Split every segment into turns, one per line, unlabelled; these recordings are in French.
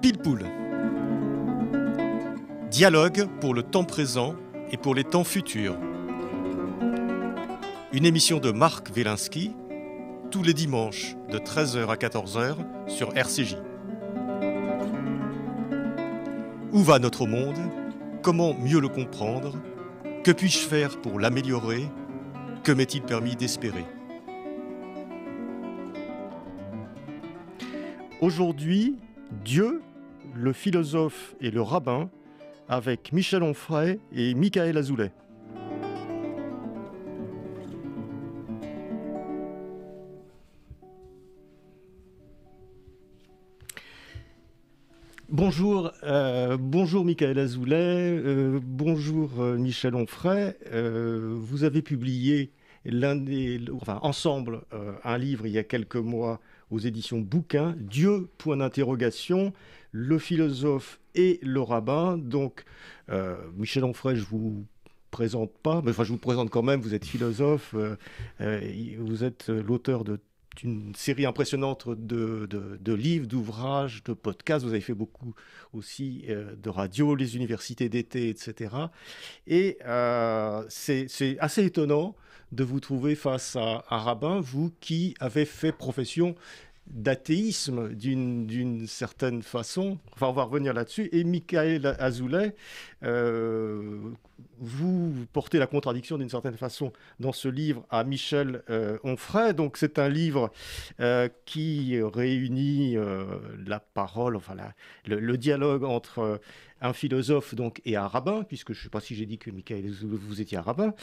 Pile Poule. Dialogue pour le temps présent et pour les temps futurs. Une émission de Marc Wielinski, tous les dimanches de 13h à 14h sur RCJ. Où va notre monde? Comment mieux le comprendre? Que puis-je faire pour l'améliorer? Que m'est-il permis d'espérer? Aujourd'hui, Dieu, le philosophe et le rabbin, avec Michel Onfray et Michaël Azoulay. Bonjour, bonjour Michaël Azoulay, bonjour Michel Onfray. Vous avez publié ensemble un livre il y a quelques mois aux éditions Bouquin, Dieu, point d'interrogation, le philosophe et le rabbin. Donc, Michel Onfray, je vous présente pas, mais enfin je vous présente quand même, vous êtes philosophe, vous êtes l'auteur d'une série impressionnante de livres, d'ouvrages, de podcasts. Vous avez fait beaucoup aussi de radio, les universités d'été, etc. Et c'est assez étonnant de vous trouver face à un rabbin, vous qui avez fait profession d'athéisme d'une certaine façon. Enfin, on va revenir là-dessus. Et Michaël Azoulay, vous portez la contradiction d'une certaine façon dans ce livre à Michel Onfray. Donc c'est un livre qui réunit la parole, enfin le dialogue entre un philosophe donc, et un rabbin, puisque je ne sais pas si j'ai dit que Michaël, vous étiez un rabbin,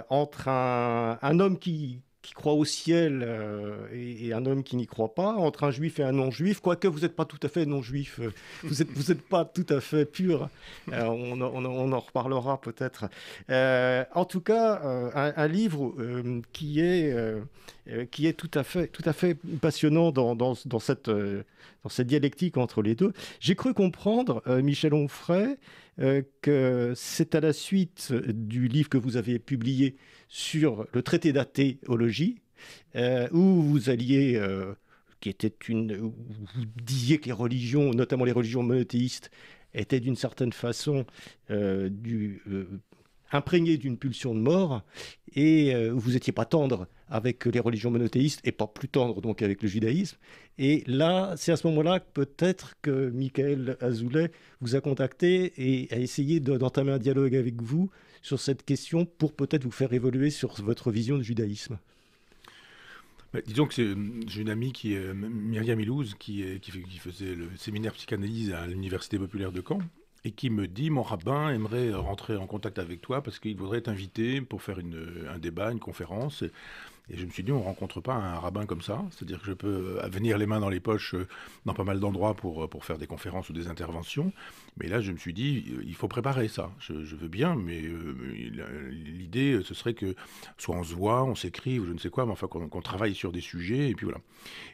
entre un homme qui croit au ciel et un homme qui n'y croit pas, entre un juif et un non-juif, quoique vous n'êtes pas tout à fait non-juif, vous êtes pas tout à fait pur, on en reparlera peut-être. En tout cas, un livre qui est tout à fait passionnant dans cette dialectique entre les deux. J'ai cru comprendre, Michel Onfray, que c'est à la suite du livre que vous avez publié sur le traité d'athéologie, où vous alliez, vous disiez que les religions, notamment les religions monothéistes, étaient d'une certaine façon imprégnées d'une pulsion de mort, et vous n'étiez pas tendre avec les religions monothéistes, et pas plus tendre donc avec le judaïsme. Et là, c'est à ce moment-là que peut-être que Michaël Azoulay vous a contacté et a essayé d'entamer un dialogue avec vous sur cette question pour peut-être vous faire évoluer sur votre vision du judaïsme.
Disons que j'ai une amie qui est Myriam Ilouz, qui faisait le séminaire psychanalyse à l'Université populaire de Caen, et qui me dit: mon rabbin aimerait rentrer en contact avec toi parce qu'il voudrait t'inviter pour faire un débat, une conférence. Et je me suis dit, on ne rencontre pas un rabbin comme ça. C'est-à-dire que je peux venir les mains dans les poches dans pas mal d'endroits pour faire des conférences ou des interventions. Mais là, je me suis dit, il faut préparer ça. Je veux bien, mais l'idée, ce serait que soit on se voit, on s'écrit ou je ne sais quoi, mais enfin qu'on travaille sur des sujets. Et puis voilà.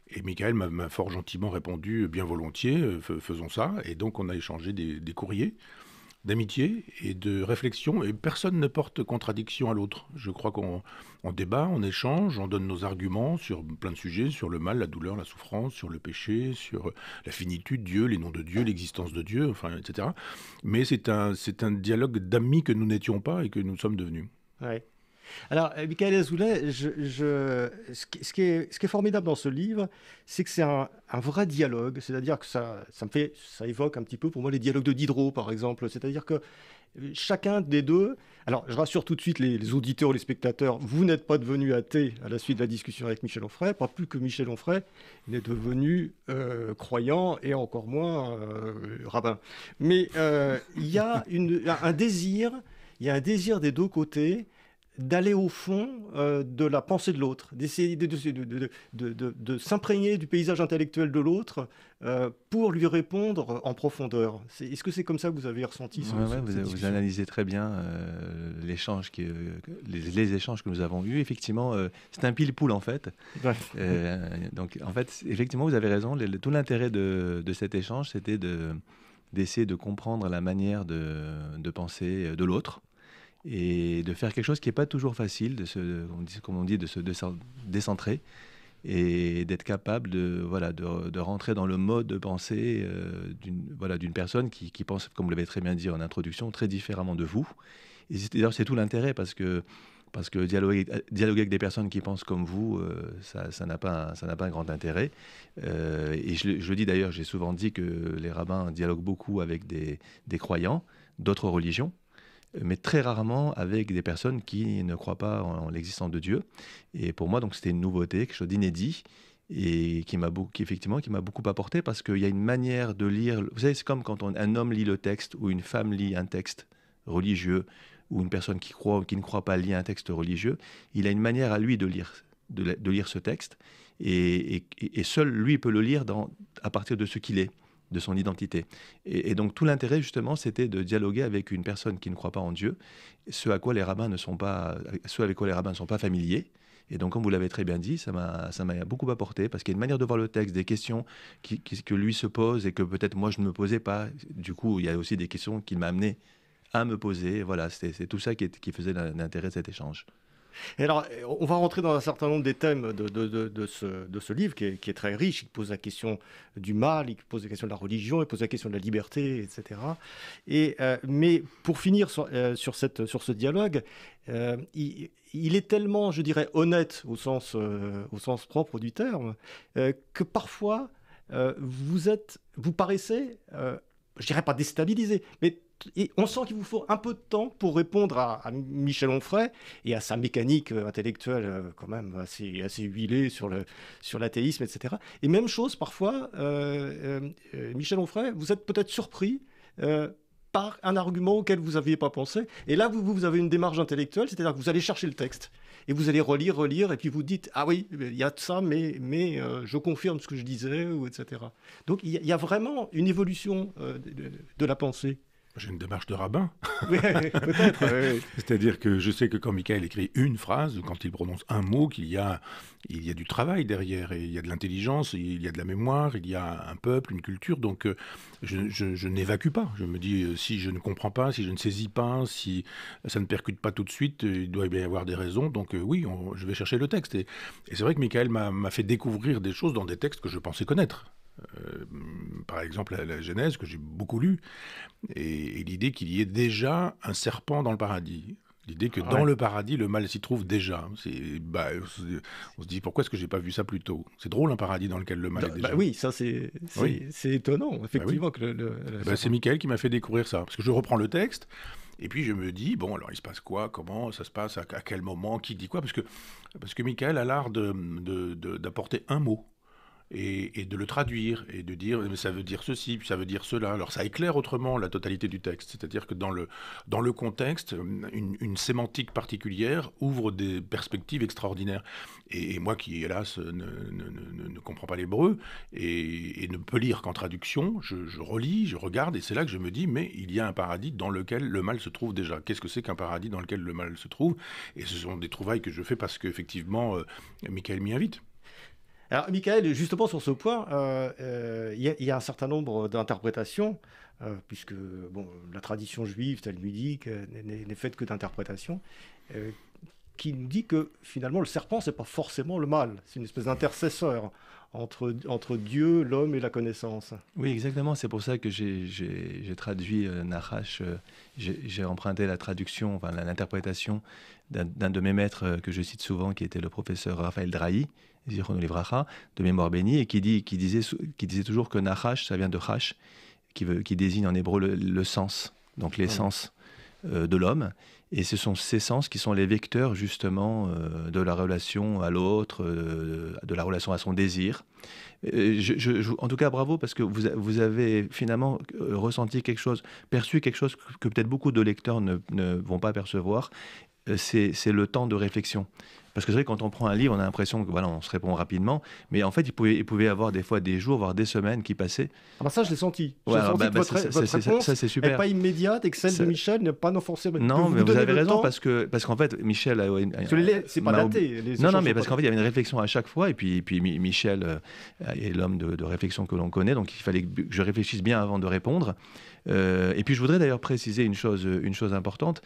Et Michaël m'a fort gentiment répondu, bien volontiers, faisons ça. Et donc, on a échangé des courriers d'amitié et de réflexion, et personne ne porte contradiction à l'autre. Je crois qu'on débat, on échange, on donne nos arguments sur plein de sujets, sur le mal, la douleur, la souffrance, sur le péché, sur la finitude, Dieu, les noms de Dieu, l'existence de Dieu, enfin, etc. Mais c'est un dialogue d'amis que nous n'étions pas et que nous sommes devenus.
Ouais. Alors, Michaël Azoulay, ce qui est formidable dans ce livre, c'est que c'est un vrai dialogue. C'est-à-dire que ça évoque un petit peu pour moi les dialogues de Diderot, par exemple. C'est-à-dire que chacun des deux... Alors, je rassure tout de suite les auditeurs, les spectateurs, vous n'êtes pas devenus athées à la suite de la discussion avec Michel Onfray, pas plus que Michel Onfray n'est devenu croyant et encore moins rabbin. Mais il y a un désir des deux côtés d'aller au fond de la pensée de l'autre, d'essayer de s'imprégner du paysage intellectuel de l'autre pour lui répondre en profondeur. Est-ce que c'est comme ça que vous avez ressenti
vous analysez très bien les échanges que nous avons eus. Effectivement, c'est un pile-poule en fait. Ouais. Donc en fait, effectivement, vous avez raison. Tout l'intérêt de cet échange, c'était d'essayer de comprendre la manière de penser de l'autre, et de faire quelque chose qui n'est pas toujours facile, comme on dit, de se décentrer, et d'être capable de rentrer dans le mode de pensée d'une personne qui pense, comme vous l'avez très bien dit en introduction, très différemment de vous. Et d'ailleurs, c'est tout l'intérêt parce que dialoguer avec des personnes qui pensent comme vous, ça n'a pas un grand intérêt. Et je le dis d'ailleurs, j'ai souvent dit que les rabbins dialoguent beaucoup avec des croyants d'autres religions, mais très rarement avec des personnes qui ne croient pas en l'existence de Dieu. Et pour moi, donc, c'était une nouveauté, quelque chose d'inédit, et qui m'a beaucoup apporté, parce qu'il y a une manière de lire. Vous savez, c'est comme quand un homme lit le texte ou une femme lit un texte religieux, ou une personne qui ne croit pas lit un texte religieux. Il a une manière à lui de lire ce texte, et seul lui peut le lire à partir de ce qu'il est, de son identité. Et donc tout l'intérêt justement, c'était de dialoguer avec une personne qui ne croit pas en Dieu, ce avec quoi les rabbins ne sont pas familiers. Et donc, comme vous l'avez très bien dit, ça m'a beaucoup apporté, parce qu'il y a une manière de voir le texte, des questions que lui se pose et que peut-être moi je ne me posais pas. Du coup, il y a aussi des questions qu'il m'a amené à me poser. Voilà, c'est tout ça qui faisait l'intérêt de cet échange.
Et alors, on va rentrer dans un certain nombre des thèmes de ce livre qui est très riche. Il pose la question du mal, il pose la question de la religion, il pose la question de la liberté, etc. Mais pour finir sur ce dialogue, il est tellement, je dirais, honnête au sens propre du terme, que parfois vous paraissez, je dirais pas déstabilisé, mais et on sent qu'il vous faut un peu de temps pour répondre à Michel Onfray et à sa mécanique intellectuelle quand même assez huilée sur l'athéisme, etc. Et même chose parfois, Michel Onfray, vous êtes peut-être surpris par un argument auquel vous n'aviez pas pensé. Et là, vous avez une démarche intellectuelle, c'est-à-dire que vous allez chercher le texte. Et vous allez relire, et puis vous dites « Ah oui, il y a ça, mais je confirme ce que je disais, ou etc. » Donc il y a vraiment une évolution de la pensée.
J'ai une démarche de rabbin.
Oui, peut-être. Oui.
C'est-à-dire que je sais que quand Michael écrit une phrase, quand il prononce un mot, il y a du travail derrière, et il y a de l'intelligence, il y a de la mémoire, il y a un peuple, une culture. Donc je n'évacue pas. Je me dis, si je ne comprends pas, si je ne saisis pas, si ça ne percute pas tout de suite, il doit bien y avoir des raisons. Donc oui, je vais chercher le texte. Et c'est vrai que Michael m'a fait découvrir des choses dans des textes que je pensais connaître. Par exemple la Genèse, que j'ai beaucoup lu, et l'idée qu'il y ait déjà un serpent dans le paradis. L'idée que dans le paradis, le mal s'y trouve déjà. On se dit, pourquoi est-ce que j'ai pas vu ça plus tôt? C'est drôle, un paradis dans lequel le mal est déjà.
Oui, ça c'est étonnant, effectivement.
C'est Michael qui m'a fait découvrir ça. Parce que je reprends le texte, et puis je me dis, bon, alors il se passe quoi? Comment ça se passe? À quel moment? Qui dit quoi? Parce que Michael a l'art d'apporter un mot. Et de le traduire, et de dire mais ça veut dire ceci, puis ça veut dire cela. Alors ça éclaire autrement la totalité du texte. C'est-à-dire que dans le contexte, une sémantique particulière ouvre des perspectives extraordinaires. Et moi qui, hélas, ne comprends pas l'hébreu, et ne peux lire qu'en traduction, je relis, je regarde, et c'est là que je me dis, mais il y a un paradis dans lequel le mal se trouve déjà. Qu'est-ce que c'est qu'un paradis dans lequel le mal se trouve? Et ce sont des trouvailles que je fais parce qu'effectivement, Michael m'y invite.
Alors, Michael, justement sur ce point, il y a un certain nombre d'interprétations, puisque la tradition juive talmudique n'est faite que d'interprétations, qui nous dit que finalement le serpent, c'est pas forcément le mal, c'est une espèce d'intercesseur entre Dieu, l'homme et la connaissance.
Oui, exactement. C'est pour ça que j'ai traduit Nachash. J'ai emprunté la traduction, enfin l'interprétation d'un de mes maîtres que je cite souvent, qui était le professeur Raphaël Drahi, Zichrono Livracha, de mémoire bénie, et qui disait toujours que Nachash, ça vient de Chash, qui désigne en hébreu le sens, donc les sens de l'homme. Et ce sont ces sens qui sont les vecteurs justement de la relation à l'autre, de la relation à son désir. En tout cas, bravo, parce que vous avez finalement ressenti quelque chose, perçu quelque chose que peut-être beaucoup de lecteurs ne vont pas percevoir. C'est le temps de réflexion. Parce que c'est vrai, quand on prend un livre, on a l'impression que voilà, on se répond rapidement, mais en fait, il pouvait y avoir des fois des jours, voire des semaines qui passaient.
Ah bah ça, je l'ai senti.
Ouais,
j'ai senti que votre réponse n'est pas immédiate et que celle de Michel n'est pas forcément...
Non, mais vous avez raison, parce qu'en fait, Michel...
c'est pas daté.
Non, mais parce qu'en fait, il y avait une réflexion à chaque fois, et puis Michel est l'homme de réflexion que l'on connaît, donc il fallait que je réfléchisse bien avant de répondre. Et puis je voudrais d'ailleurs préciser une chose importante,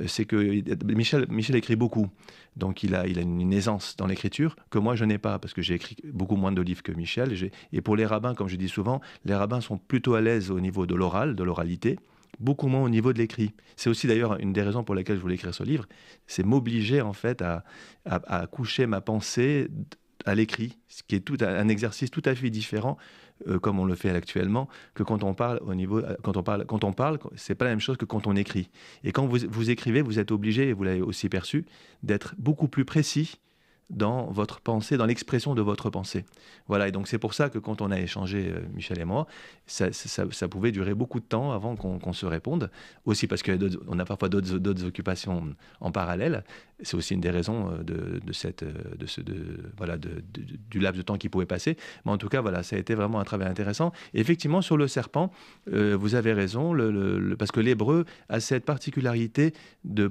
c'est que Michel écrit beaucoup, donc il a a une aisance dans l'écriture que moi je n'ai pas, parce que j'ai écrit beaucoup moins de livres que Michel. Et pour les rabbins, comme je dis souvent, les rabbins sont plutôt à l'aise au niveau de l'oral, de l'oralité, beaucoup moins au niveau de l'écrit. C'est aussi d'ailleurs une des raisons pour lesquelles je voulais écrire ce livre, c'est m'obliger en fait à coucher ma pensée à l'écrit, ce qui est un exercice tout à fait différent, comme on le fait actuellement, que quand on parle quand on parle, c'est pas la même chose que quand on écrit. Et quand vous écrivez, vous êtes obligé, et vous l'avez aussi perçu, d'être beaucoup plus précis dans votre pensée, dans l'expression de votre pensée. Voilà, et donc c'est pour ça que quand on a échangé, Michel et moi, ça pouvait durer beaucoup de temps avant qu'on se réponde, aussi parce qu'on a parfois d'autres occupations en parallèle. C'est aussi une des raisons du laps de temps qui pouvait passer. Mais en tout cas, voilà, ça a été vraiment un travail intéressant. Et effectivement, sur le serpent, vous avez raison, parce que l'hébreu a cette particularité de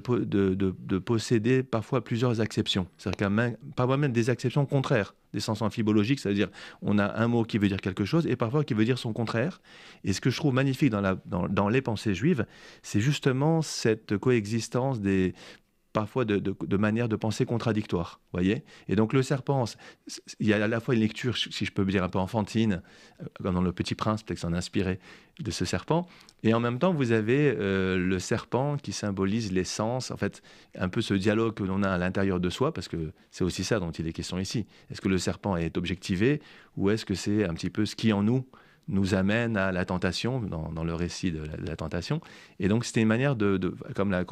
posséder parfois plusieurs acceptions. C'est-à-dire parfois même des acceptions contraires, des sens amphibologiques, c'est-à-dire on a un mot qui veut dire quelque chose et parfois qui veut dire son contraire. Et ce que je trouve magnifique dans les pensées juives, c'est justement cette coexistence parfois de manières de penser contradictoires, voyez. Et donc le serpent, il y a à la fois une lecture, si je peux dire un peu enfantine, comme dans Le Petit Prince, peut-être s'en inspirer de ce serpent, et en même temps vous avez le serpent qui symbolise l'essence, en fait, un peu ce dialogue que l'on a à l'intérieur de soi, parce que c'est aussi ça dont il est question ici. Est-ce que le serpent est objectivé, ou est-ce que c'est un petit peu ce qui en nous amène à la tentation, dans le récit de la tentation. Et donc, c'était une manière, comme l'a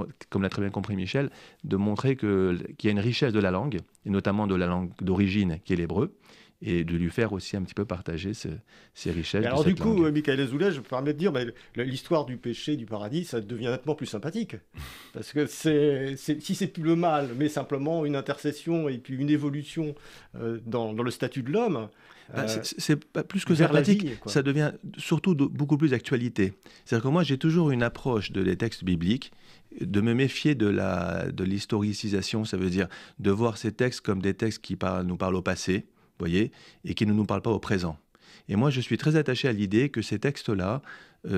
très bien compris Michel, de montrer qu'il y a une richesse de la langue, et notamment de la langue d'origine, qui est l'hébreu, et de lui faire aussi un petit peu partager ces richesses.
Alors du coup, Michael Azoulay, je me permets de dire, l'histoire du péché, du paradis, ça devient nettement plus sympathique. Parce que si c'est plus le mal, mais simplement une intercession et puis une évolution dans le statut de l'homme...
c'est pas plus que sympathique, ça devient surtout beaucoup plus d'actualité. C'est-à-dire que moi, j'ai toujours une approche des textes bibliques, de me méfier de l'historicisation, ça veut dire de voir ces textes comme des textes qui nous parlent au passé, voyez, et qui ne nous parlent pas au présent. Et moi, je suis très attaché à l'idée que ces textes-là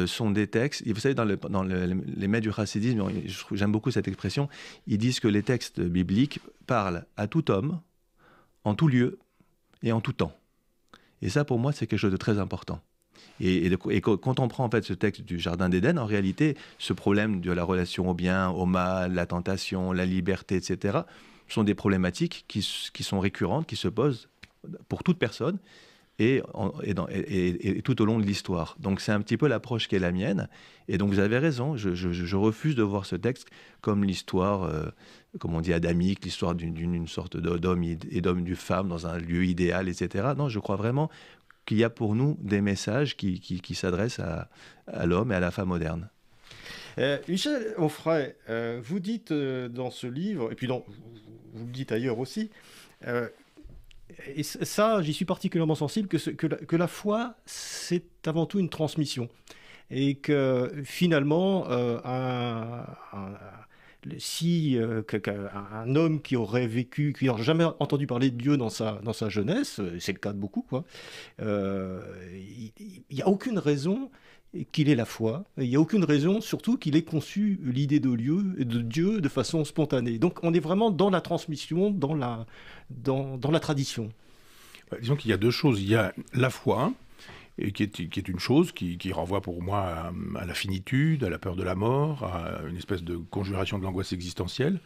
sont des textes... Et vous savez, dans les maîtres du chassidisme, j'aime beaucoup cette expression, ils disent que les textes bibliques parlent à tout homme, en tout lieu et en tout temps. Et ça, pour moi, c'est quelque chose de très important. Et quand on prend en fait ce texte du Jardin d'Éden, en réalité, ce problème de la relation au bien, au mal, la tentation, la liberté, etc., sont des problématiques qui sont récurrentes, qui se posent pour toute personne et tout au long de l'histoire. Donc c'est un petit peu l'approche qui est la mienne. Et donc vous avez raison, je refuse de voir ce texte comme l'histoire, comme on dit, adamique, l'histoire d'une sorte d'homme et d'homme du femme dans un lieu idéal, etc. Non, je crois vraiment qu'il y a pour nous des messages qui s'adressent à l'homme et à la femme moderne.
Michel Onfray, vous dites dans ce livre, et puis vous le dites ailleurs aussi, et ça, j'y suis particulièrement sensible, que la foi, c'est avant tout une transmission. Et que finalement, si un homme qui aurait vécu, qui n'aurait jamais entendu parler de Dieu dans sa jeunesse, c'est le cas de beaucoup, il n'y a aucune raison qu'il ait la foi, il n'y a aucune raison surtout qu'il ait conçu l'idée de Dieu de façon spontanée. Donc on est vraiment dans la transmission, dans la tradition.
Disons qu'il y a deux choses. Il y a la foi, et qui est une chose qui renvoie pour moi à la finitude, à la peur de la mort, à une espèce de conjuration de l'angoisse existentielle.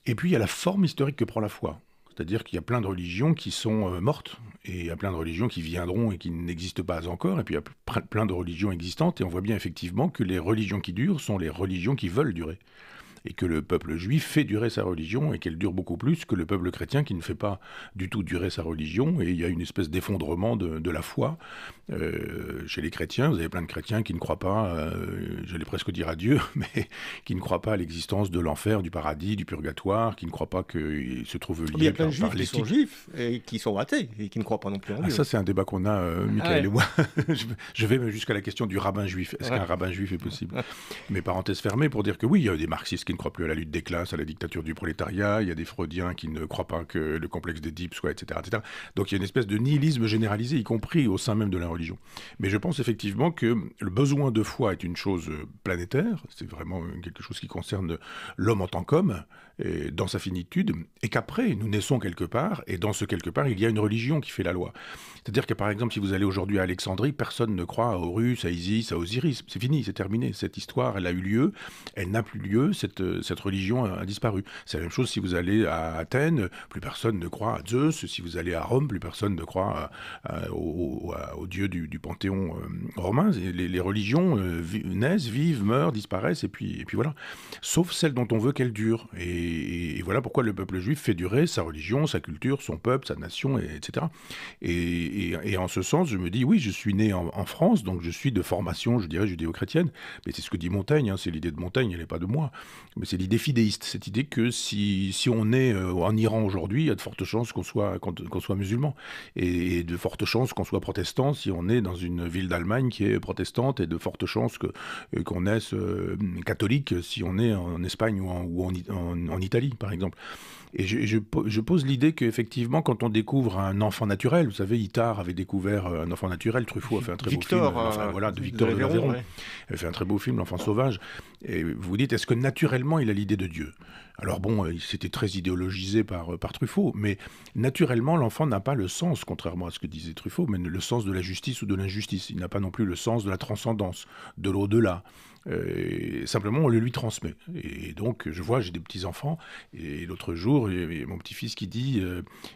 Et puis il y a la forme historique que prend la foi. C'est-à-dire qu'il y a plein de religions qui sont mortes, et il y a plein de religions qui viendront et qui n'existent pas encore, et puis il y a plein de religions existantes, et on voit bien effectivement que les religions qui durent sont les religions qui veulent durer. Et que le peuple juif fait durer sa religion, et qu'elle dure beaucoup plus que le peuple chrétien qui ne fait pas du tout durer sa religion. Et il y a une espèce d'effondrement de la foi chez les chrétiens. Vous avez plein de chrétiens qui ne croient pas, j'allais presque dire à Dieu, mais qui ne croient pas à l'existence de l'enfer, du paradis, du purgatoire, qui ne croient pas qu'il se trouve lié par l'éthique.
Il y a plein de juifs qui sont juifs et qui sont athées et qui ne croient pas non plus en Dieu.
Ça, c'est un débat qu'on a, Michael et moi. Je vais même jusqu'à la question du rabbin juif. Est-ce qu'un rabbin juif est possible? Mais parenthèse fermée pour dire que oui, il y a des marxistes qui ne croient plus à la lutte des classes, à la dictature du prolétariat, il y a des freudiens qui ne croient pas que le complexe d'Édipe soit, etc., etc. Donc il y a une espèce de nihilisme généralisé, y compris au sein même de la religion. Mais je pense effectivement que le besoin de foi est une chose planétaire, c'est vraiment quelque chose qui concerne l'homme en tant qu'homme, dans sa finitude, et qu'après, nous naissons quelque part, et dans ce quelque part, il y a une religion qui fait la loi. C'est-à-dire que, par exemple, si vous allez aujourd'hui à Alexandrie, personne ne croit à Horus, à Isis, à Osiris. C'est fini, c'est terminé. Cette histoire, elle a eu lieu, elle n'a plus lieu, cette religion a disparu. C'est la même chose si vous allez à Athènes, plus personne ne croit à Zeus. Si vous allez à Rome, plus personne ne croit au dieu du panthéon romain. Les religions naissent, vivent, meurent, disparaissent, et puis voilà. Sauf celle dont on veut qu'elle dure. Et voilà pourquoi le peuple juif fait durer sa religion, sa culture, son peuple, sa nation, etc. Et en ce sens, je me dis, oui, je suis né en France, donc je suis de formation, je dirais, judéo-chrétienne. Mais c'est ce que dit Montaigne, c'est l'idée de Montaigne, elle n'est pas de moi. Mais c'est l'idée fidéiste, cette idée que si on est en Iran aujourd'hui, il y a de fortes chances qu'on soit musulman. Et de fortes chances qu'on soit protestant si on est dans une ville d'Allemagne qui est protestante, et de fortes chances qu'on naisse catholique si on est en Espagne ou en Italie, par exemple. Et je pose l'idée qu'effectivement, quand on découvre un enfant naturel, vous savez, Itard avait découvert un enfant naturel, Truffaut a fait un très beau film, de Victor de l'Aveyron, il avait fait un très beau film, L'enfant sauvage, et vous vous dites, est-ce que naturellement il a l'idée de Dieu ? Alors bon, c'était très idéologisé par Truffaut, mais naturellement, l'enfant n'a pas le sens, contrairement à ce que disait Truffaut, mais le sens de la justice ou de l'injustice. Il n'a pas non plus le sens de la transcendance, de l'au-delà. Simplement, on le lui transmet. Et donc, j'ai des petits-enfants, et l'autre jour, il y a mon petit-fils qui dit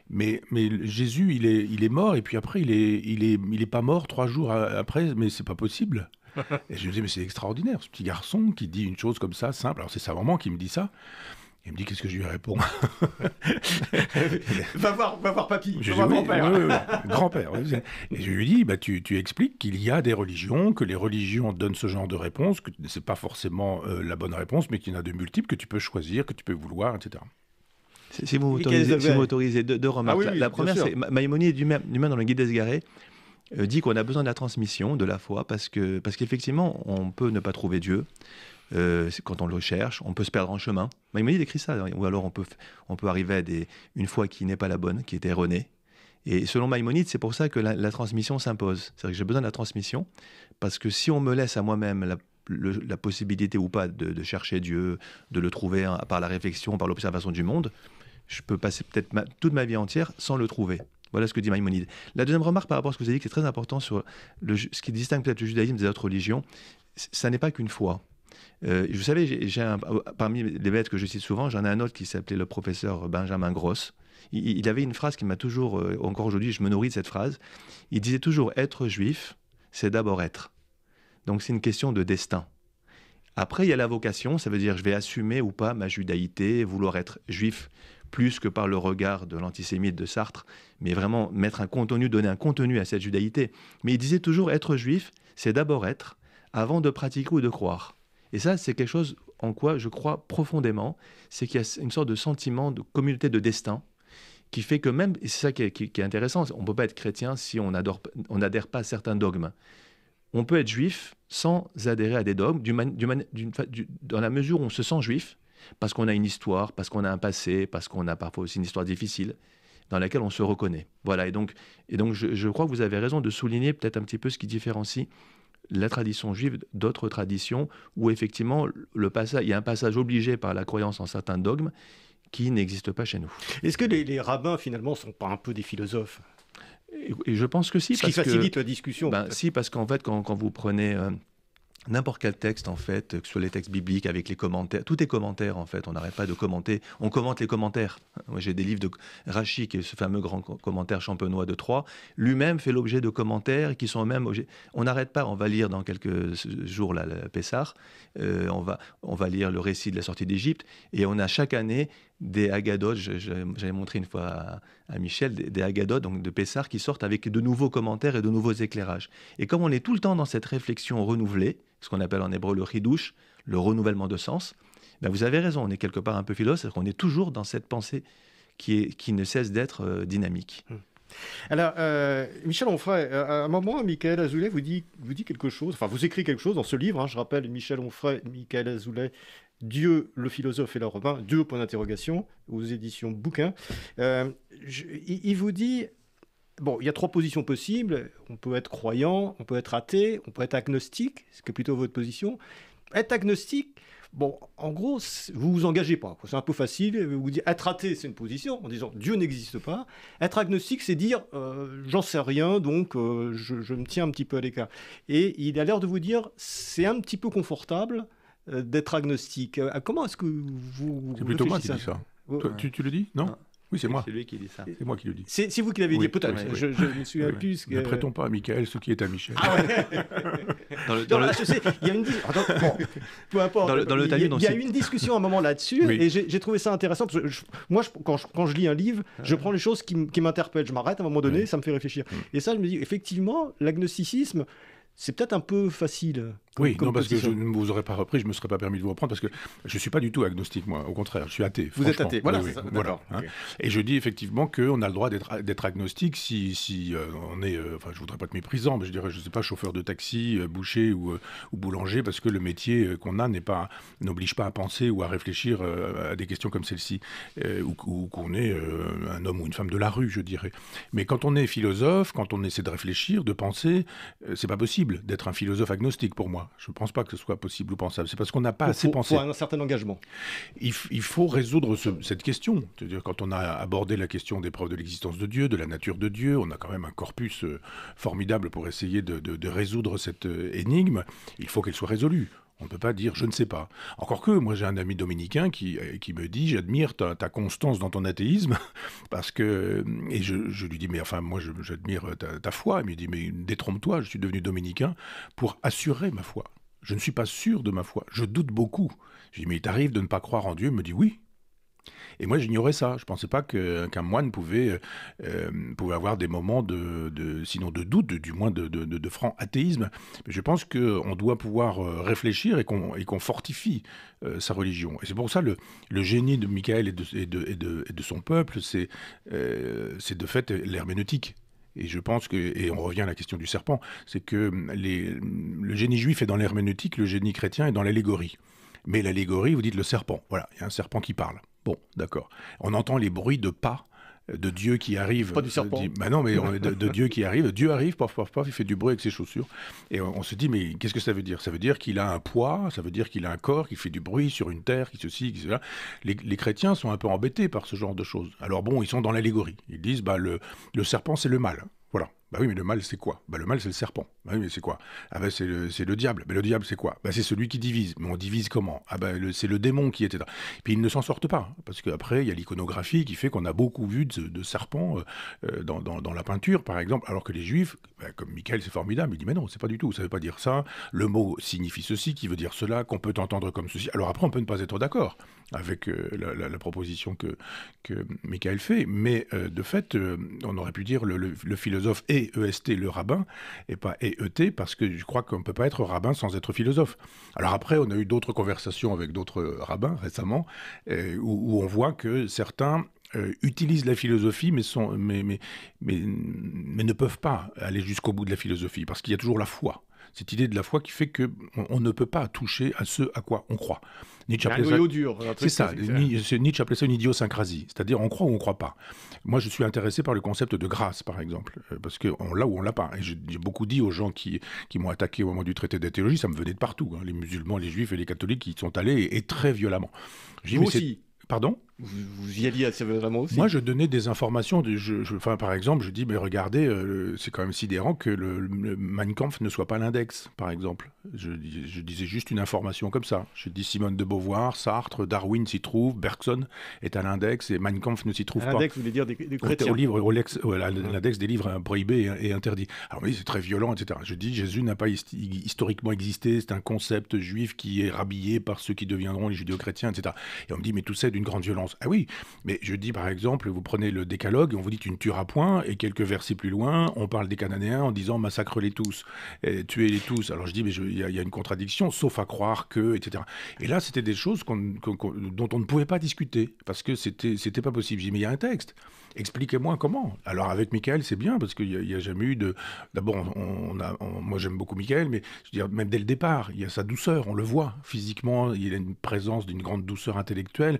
mais Jésus, il est mort, et puis après, il est pas mort 3 jours après, mais c'est pas possible. Et je me dis, mais c'est extraordinaire, ce petit garçon qui dit une chose comme ça, simple. Alors, c'est sa maman qui me dit ça. Il me dit, qu'est-ce que je lui réponds ?
Va voir papy,
va
voir grand-père.
Oui, grand-père. Oui. Et je lui dis, tu expliques qu'il y a des religions, que les religions donnent ce genre de réponse, que ce n'est pas forcément la bonne réponse, mais qu'il y en a de multiples, que tu peux choisir, que tu peux vouloir, etc.
Si vous m'autorisez deux remarques. La première, c'est Maïmonide lui-même dans le Guide des égarés dit qu'on a besoin de la transmission, de la foi, parce qu'effectivement, on peut ne pas trouver Dieu. Quand on le cherche, on peut se perdre en chemin. Maïmonide écrit ça, ou alors on peut arriver à une foi qui n'est pas la bonne, qui est erronée. Et selon Maïmonide, c'est pour ça que la transmission s'impose. C'est-à-dire que j'ai besoin de la transmission, parce que si on me laisse à moi-même la possibilité ou pas de chercher Dieu, de le trouver par la réflexion, par l'observation du monde, je peux passer peut-être toute ma vie entière sans le trouver. Voilà ce que dit Maïmonide. La deuxième remarque par rapport à ce que vous avez dit, qui est très important sur ce qui distingue peut-être le judaïsme des autres religions, ça n'est pas qu'une foi. Vous savez, parmi les bêtes que je cite souvent, j'en ai un autre qui s'appelait le professeur Benjamin Gross. Il avait une phrase qui m'a toujours, encore aujourd'hui, je me nourris de cette phrase. Il disait toujours, être juif, c'est d'abord être. Donc c'est une question de destin. Après, il y a la vocation, ça veut dire je vais assumer ou pas ma judaïté, vouloir être juif plus que par le regard de l'antisémite de Sartre, mais vraiment mettre un contenu, donner un contenu à cette judaïté. Mais il disait toujours, être juif, c'est d'abord être, avant de pratiquer ou de croire. Et ça, c'est quelque chose en quoi je crois profondément, c'est qu'il y a une sorte de sentiment de communauté de destin qui fait que même, et c'est ça qui est intéressant, on ne peut pas être chrétien si on n'adhère pas à certains dogmes. On peut être juif sans adhérer à des dogmes, dans la mesure où on se sent juif, parce qu'on a une histoire, parce qu'on a un passé, parce qu'on a parfois aussi une histoire difficile, dans laquelle on se reconnaît. Voilà, et donc je crois que vous avez raison de souligner peut-être un petit peu ce qui différencie la tradition juive d'autres traditions où effectivement il y a un passage obligé par la croyance en certains dogmes qui n'existe pas chez nous.
Est-ce que les rabbins finalement ne sont pas un peu des philosophes ?
Et je pense que si.
Ce qui facilite la discussion.
Si, parce qu'en fait, quand vous prenez n'importe quel texte, en fait, que ce soit les textes bibliques avec les commentaires, tout est commentaire, en fait, on n'arrête pas de commenter, on commente les commentaires. Moi, j'ai des livres de Rachi, qui est ce fameux grand commentaire champenois de Troyes, lui-même fait l'objet de commentaires qui sont même... On n'arrête pas, on va lire dans quelques jours là, le Pessah, on va lire le récit de la sortie d'Égypte, et on a chaque année des Haggadot, j'avais montré une fois à Michel, des Haggadot, donc de Pessah, qui sortent avec de nouveaux commentaires et de nouveaux éclairages. Et comme on est tout le temps dans cette réflexion renouvelée, ce qu'on appelle en hébreu le chidouche, le renouvellement de sens, ben vous avez raison, on est quelque part un peu philosophe, c'est-à-dire qu'on est toujours dans cette pensée qui ne cesse d'être dynamique.
Alors, Michel Onfray, à un moment, Michael Azoulay vous dit quelque chose, enfin vous écrit quelque chose dans ce livre, je rappelle, Michel Onfray, Michael Azoulay, Dieu, le philosophe et le rabbin, 2 points d'interrogation, aux éditions Bouquin. Il vous dit, bon, il y a 3 positions possibles, on peut être croyant, on peut être athée, on peut être agnostique, ce qui est plutôt votre position. Être agnostique, bon, en gros, vous vous engagez pas. C'est un peu facile. Vous dites, être athée, c'est une position, en disant Dieu n'existe pas. Être agnostique, c'est dire j'en sais rien, donc je me tiens un petit peu à l'écart. Et il a l'air de vous dire c'est un petit peu confortable d'être agnostique. Comment est-ce que vous
C'est plutôt moi qui dis ça. Toi, tu le dis? Non. Oui, c'est moi.
C'est lui qui dit ça.
C'est moi qui le dis.
C'est vous qui l'avez dit, peut-être.
Oui.
Je me souviens plus.
Ne prêtons pas à Michael ce qui est à Michel.
Ah ouais. Il y a une peu importe.
Dans le Talmud,
il y a eu une discussion à un moment là-dessus, et j'ai trouvé ça intéressant. Parce que moi, quand je lis un livre, je prends les choses qui m'interpellent. Je m'arrête à un moment donné, ça me fait réfléchir. Et ça, je me dis, effectivement, l'agnosticisme, c'est peut-être un peu facile.
Non, parce que je ne vous aurais pas repris, je ne me serais pas permis de vous reprendre, parce que je ne suis pas du tout agnostique, moi. Au contraire, je suis athée.
Vous êtes athée, voilà.
Oui,
ça,
voilà, hein. Okay. Et je dis effectivement qu'on a le droit d'être agnostique si on est, enfin, je ne voudrais pas être méprisant, mais je dirais, je ne sais pas, chauffeur de taxi, boucher ou boulanger, parce que le métier qu'on a n'oblige pas à penser ou à réfléchir à des questions comme celle-ci, ou qu'on est un homme ou une femme de la rue, je dirais. Mais quand on est philosophe, quand on essaie de réfléchir, de penser, c'est pas possible d'être un philosophe agnostique pour moi. Je ne pense pas que ce soit possible ou pensable. C'est parce qu'on n'a pas assez pensé.
Il faut un certain engagement.
Il faut résoudre cette question. C'est-à-dire, quand on a abordé la question des preuves de l'existence de Dieu, de la nature de Dieu, on a quand même un corpus formidable pour essayer de résoudre cette énigme. Il faut qu'elle soit résolue. On ne peut pas dire « je ne sais pas ». Encore que, moi j'ai un ami dominicain qui me dit « j'admire ta constance dans ton athéisme » parce que... Et je lui dis « mais enfin, moi j'admire ta foi ». Il me dit « mais détrompe-toi, je suis devenu dominicain pour assurer ma foi. Je ne suis pas sûr de ma foi, je doute beaucoup. » Je lui dis « mais il t'arrive de ne pas croire en Dieu ?» Il me dit « oui ». Et moi, j'ignorais ça. Je ne pensais pas qu'un moine pouvait avoir des moments sinon de doute, du moins de franc athéisme. Mais je pense qu'on doit pouvoir réfléchir et qu'on fortifie sa religion. Et c'est pour ça le génie de Michael et de son peuple, c'est de fait l'herméneutique. Et je pense et on revient à la question du serpent, c'est que le génie juif est dans l'herméneutique, le génie chrétien est dans l'allégorie. Mais l'allégorie, vous dites le serpent. Voilà, il y a un serpent qui parle. Bon, d'accord. On entend les bruits de pas de Dieu qui arrive.
Pas du serpent.
Non, mais de Dieu qui arrive. Dieu arrive, paf, paf, paf, il fait du bruit avec ses chaussures. Et on se dit, mais qu'est-ce que ça veut dire? Ça veut dire qu'il a un poids, ça veut dire qu'il a un corps, qu'il fait du bruit sur une terre, qui ceci, qui cela. Les chrétiens sont un peu embêtés par ce genre de choses. Alors bon, ils sont dans l'allégorie. Ils disent, le serpent, c'est le mal. Voilà. Bah oui, mais le mal, c'est quoi? Le mal, c'est le serpent. Bah oui, mais c'est quoi? Ah bah c'est le diable. Mais le diable, c'est quoi? Bah c'est celui qui divise. Mais on divise comment? Ah bah c'est le démon qui était là. Puis ils ne s'en sortent pas. Parce qu'après, il y a l'iconographie qui fait qu'on a beaucoup vu de serpents dans la peinture, par exemple. Alors que les juifs, comme Michael, c'est formidable. Il dit, mais non, c'est pas du tout. Ça veut pas dire ça. Le mot signifie ceci, qui veut dire cela, qu'on peut entendre comme ceci. Alors après, on peut ne pas être d'accord avec la proposition que Michael fait. Mais de fait, on aurait pu dire le philosophe est EST, le rabbin, et pas EET, parce que je crois qu'on ne peut pas être rabbin sans être philosophe. Alors après, on a eu d'autres conversations avec d'autres rabbins récemment, où on voit que certains utilisent la philosophie, mais ne peuvent pas aller jusqu'au bout de la philosophie, parce qu'il y a toujours la foi. Cette idée de la foi qui fait qu'on ne peut pas toucher à ce à quoi on croit. Nietzsche appelait ça... dur. C'est ça. Nietzsche appelait ça une idiosyncrasie. C'est-à-dire, on croit ou on ne croit pas. Moi, je suis intéressé par le concept de grâce, par exemple. Parce qu'on l'a ou on ne l'a pas. Et j'ai beaucoup dit aux gens qui m'ont attaqué au moment du traité d'athéologie, ça me venait de partout. Hein, les musulmans, les juifs et les catholiques qui y sont allés, et très violemment.
Vous aussi.
Pardon ?
Vous y alliez assez vraiment aussi.
Moi, je donnais des informations. Par exemple, je dis, mais regardez, c'est quand même sidérant que le Mein Kampf ne soit pas l'index, par exemple. Je disais juste une information comme ça. Je dis Simone de Beauvoir, Sartre, Darwin s'y trouve, Bergson est à l'index et Mein Kampf ne s'y trouve pas.
L'index, vous voulez dire des chrétiens.
L'index des livres prohibés et interdits. Alors oui, c'est très violent, etc. Je dis, Jésus n'a pas historiquement existé, c'est un concept juif qui est rhabillé par ceux qui deviendront les judéo-chrétiens, etc. Et on me dit, mais tout ça est d'une grande violence. Ah oui, mais je dis par exemple, vous prenez le décalogue, on vous dit tu ne tueras point, et quelques versets plus loin, on parle des Cananéens en disant massacre-les tous, tuez-les tous. Alors je dis, mais il y a une contradiction, sauf à croire que, etc. Et là, c'était des choses dont on ne pouvait pas discuter, parce que c'était pas possible. Je dis, mais il y a un texte. Expliquez-moi comment. Alors avec Michael, c'est bien, parce qu'il n'y a jamais eu de... D'abord, moi j'aime beaucoup Michael, mais je veux dire, même dès le départ, il y a sa douceur, on le voit physiquement, il a une présence d'une grande douceur intellectuelle.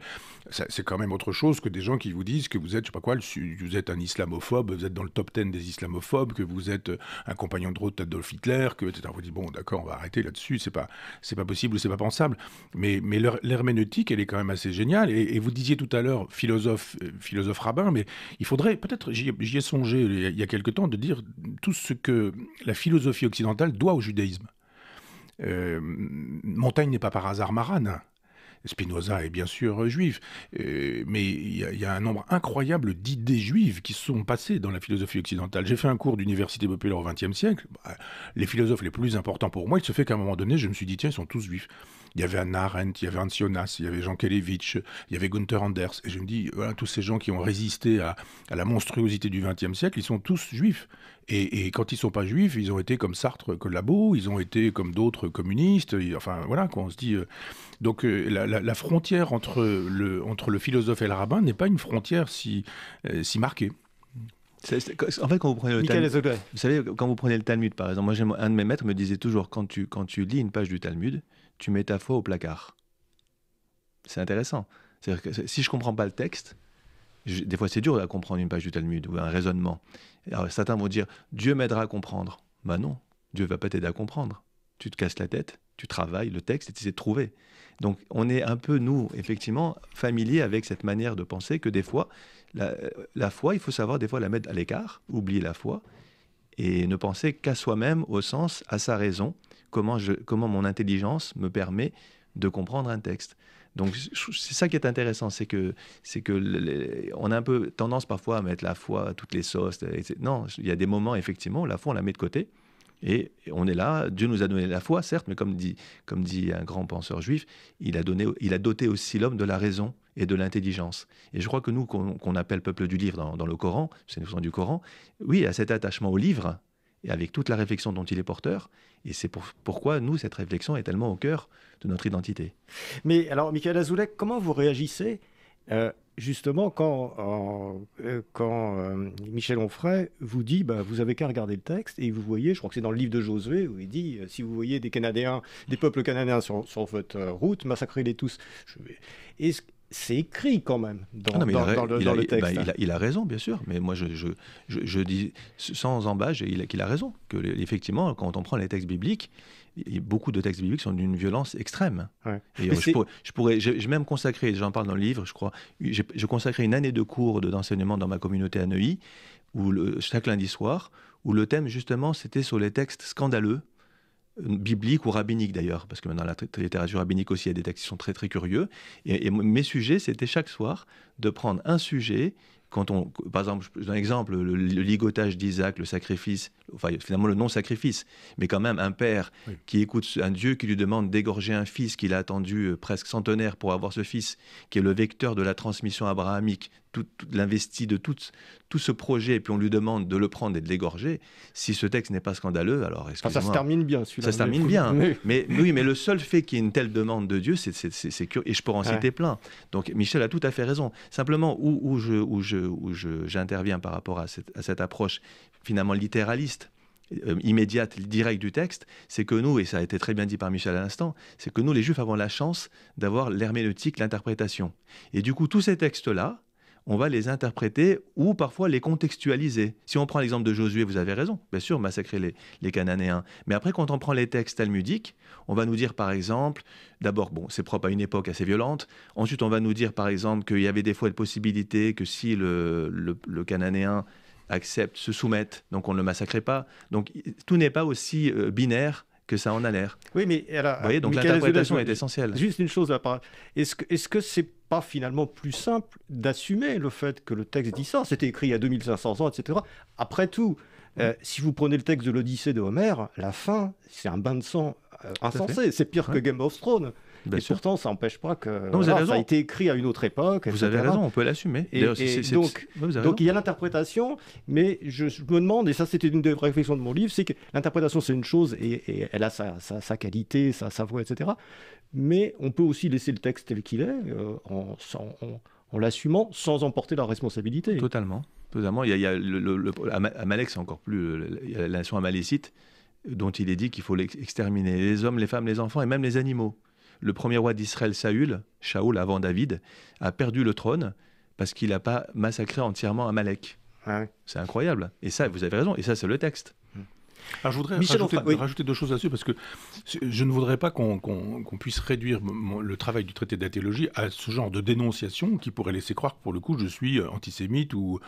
C'est c'est quand même autre chose que des gens qui vous disent que vous êtes, je sais pas quoi, vous êtes un islamophobe, vous êtes dans le top 10 des islamophobes, que vous êtes un compagnon de route d'Adolf Hitler, que etc. Vous dites bon, d'accord, on va arrêter là-dessus, c'est pas possible, c'est pas pensable. Mais l'herméneutique, elle est quand même assez géniale. Et vous disiez tout à l'heure philosophe rabbin, mais il faudrait peut-être, j'y ai songé il y a quelque temps, de dire tout ce que la philosophie occidentale doit au judaïsme. Montaigne n'est pas par hasard marane. Spinoza est bien sûr juif, mais il y a un nombre incroyable d'idées juives qui sont passées dans la philosophie occidentale. J'ai fait un cours d'université populaire au XXe siècle. Les philosophes les plus importants pour moi, il se fait qu'à un moment donné, je me suis dit, tiens, ils sont tous juifs. Il y avait Hannah Arendt, il y avait Hans Jonas, il y avait Jean Kelevitch, il y avait Gunther Anders. Et je me dis, voilà, tous ces gens qui ont résisté à la monstruosité du XXe siècle, ils sont tous juifs. Et quand ils ne sont pas juifs, ils ont été comme Sartre, Collabo, ils ont été comme d'autres communistes. Enfin, voilà, quoi, on se dit... donc, la frontière entre le philosophe et le rabbin n'est pas une frontière si marquée.
En fait, quand vous prenez le Talmud, vous savez, quand vous prenez le Talmud, par exemple, moi, un de mes maîtres me disait toujours, quand tu lis une page du Talmud, tu mets ta foi au placard. C'est intéressant. C'est-à-dire que si je ne comprends pas le texte, des fois c'est dur à comprendre une page du Talmud ou un raisonnement. Alors, certains vont dire, Dieu m'aidera à comprendre. Ben non, Dieu ne va pas t'aider à comprendre. Tu te casses la tête, tu travailles le texte et tu essaies de trouver. Donc, on est un peu, nous, effectivement, familiers avec cette manière de penser que des fois, la foi, il faut savoir des fois la mettre à l'écart, oublier la foi, et ne penser qu'à soi-même, au sens, à sa raison, comment mon intelligence me permet de comprendre un texte. Donc, c'est ça qui est intéressant, c'est que on a un peu tendance parfois à mettre la foi à toutes les sauces. Non, il y a des moments, effectivement, où la foi, on la met de côté. Et on est là, Dieu nous a donné la foi, certes, mais comme dit un grand penseur juif, il a doté aussi l'homme de la raison et de l'intelligence. Et je crois que nous, qu'on appelle peuple du livre dans le Coran, c'est une notion du Coran, oui, à cet attachement au livre, et avec toute la réflexion dont il est porteur, et c'est pourquoi, nous, cette réflexion est tellement au cœur de notre identité.
Mais alors, Michael Azoulay, comment vous réagissez justement quand Michel Onfray vous dit vous avez qu'à regarder le texte et vous voyez, je crois que c'est dans le livre de Josué où il dit si vous voyez des peuples canadiens sur votre route, massacrez-les tous. C'est écrit quand même dans le texte.
Il a raison, bien sûr, mais moi je dis sans embâche qu'il a raison, que effectivement, quand on prend les textes bibliques, beaucoup de textes bibliques sont d'une violence extrême. Ouais. Et j'ai même consacré, j'en parle dans le livre, je crois, je consacrais une année de cours d'enseignement dans ma communauté à Neuilly, chaque lundi soir, où le thème justement c'était sur les textes scandaleux, bibliques ou rabbiniques d'ailleurs, parce que dans la littérature rabbinique aussi il y a des textes qui sont très très curieux, et mes sujets c'était chaque soir de prendre un sujet. Par exemple, je donne un exemple, le ligotage d'Isaac, le sacrifice, enfin finalement le non-sacrifice, mais quand même un père qui écoute un Dieu qui lui demande d'égorger un fils qu'il a attendu presque centenaire pour avoir ce fils, qui est le vecteur de la transmission abrahamique, l'investi de tout ce projet, et puis on lui demande de le prendre et de l'égorger. Si ce texte n'est pas scandaleux, alors excusez-moi.
Ça se termine bien, celui-là.
Ça se termine bien. Mais le seul fait qu'il y ait une telle demande de Dieu, c'est curieux. Et je pourrais en citer plein. Donc Michel a tout à fait raison. Simplement, où j'interviens par rapport à cette approche finalement littéraliste, immédiate, directe du texte, c'est que nous, et ça a été très bien dit par Michel à l'instant, c'est que nous, les Juifs, avons la chance d'avoir l'herméneutique, l'interprétation. Et du coup, tous ces textes-là, on va les interpréter ou parfois les contextualiser. Si on prend l'exemple de Josué, vous avez raison, bien sûr, massacrer les Cananéens. Mais après, quand on prend les textes talmudiques, on va nous dire par exemple, d'abord, c'est propre à une époque assez violente. Ensuite, on va nous dire par exemple qu'il y avait des fois la possibilité que si le Cananéen accepte, se soumette, donc on ne le massacrait pas. Donc tout n'est pas aussi binaire que ça en a l'air.
Oui, mais
vous voyez, donc l'interprétation est essentielle.
Juste une chose, est-ce que c'est pas finalement plus simple d'assumer le fait que le texte dit ça? C'était écrit il y a 2500 ans, etc. Après tout, si vous prenez le texte de l'Odyssée de Homère, la fin, c'est un bain de sang insensé. C'est pire que Game of Thrones. Bien sûr. Pourtant, ça n'empêche pas que ça a été écrit à une autre époque.
Vous avez raison, on peut l'assumer.
Donc il y a l'interprétation, mais je me demande, et ça c'était une des réflexions de mon livre, c'est que l'interprétation c'est une chose et elle a sa qualité, sa voix, etc. Mais on peut aussi laisser le texte tel qu'il est en l'assumant sans en porter la responsabilité.
Totalement. Il y a Amalek, c'est encore plus. Il y a la nation amalécite dont il est dit qu'il faut exterminer les hommes, les femmes, les enfants et même les animaux. le premier roi d'Israël, Shaoul, avant David, a perdu le trône parce qu'il n'a pas massacré entièrement Amalek. Ah oui. C'est incroyable. Et ça, vous avez raison. Et ça, c'est le texte.
Alors, je voudrais rajouter deux choses là-dessus, parce que je ne voudrais pas qu'on puisse réduire le travail du traité d'athéologie à ce genre de dénonciation qui pourrait laisser croire que, pour le coup, je suis antisémite ou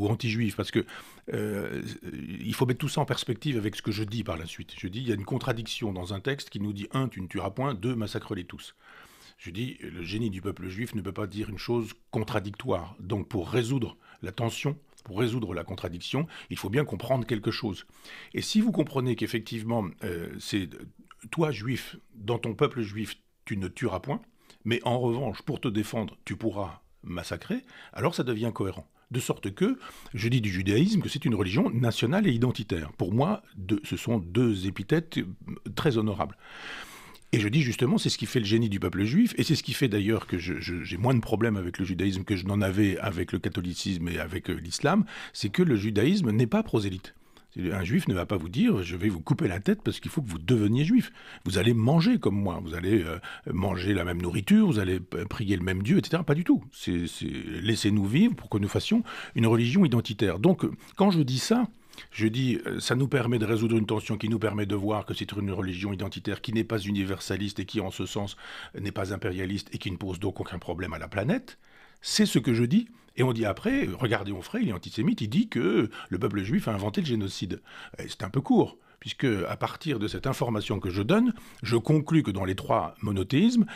anti-juif. Parce que il faut mettre tout ça en perspective avec ce que je dis par la suite. Je dis, il y a une contradiction dans un texte qui nous dit 1, tu ne tueras point, 2, massacre-les tous. Je dis, le génie du peuple juif ne peut pas dire une chose contradictoire. Donc, pour résoudre la tension, pour résoudre la contradiction, il faut bien comprendre quelque chose. Et si vous comprenez qu'effectivement, c'est toi, juif, dans ton peuple juif, tu ne tueras point, mais en revanche, pour te défendre, tu pourras massacrer, alors ça devient cohérent. De sorte que, je dis du judaïsme que c'est une religion nationale et identitaire. Pour moi, ce sont deux épithètes très honorables. Et je dis justement, c'est ce qui fait le génie du peuple juif, et c'est ce qui fait d'ailleurs que j'ai moins de problèmes avec le judaïsme que je n'en avais avec le catholicisme et avec l'islam, c'est que le judaïsme n'est pas prosélyte. Un juif ne va pas vous dire « je vais vous couper la tête parce qu'il faut que vous deveniez juif ». Vous allez manger comme moi, vous allez manger la même nourriture, vous allez prier le même Dieu, etc. Pas du tout. Laissez-nous vivre pour que nous fassions une religion identitaire. Donc, quand je dis ça, je dis, ça nous permet de résoudre une tension qui nous permet de voir que c'est une religion identitaire qui n'est pas universaliste et qui, en ce sens, n'est pas impérialiste et qui ne pose donc aucun problème à la planète. C'est ce que je dis. Et on dit après, regardez Onfray, il est antisémite, il dit que le peuple juif a inventé le génocide. C'est un peu court, puisque à partir de cette information que je donne, je conclus que dans les trois monothéismes,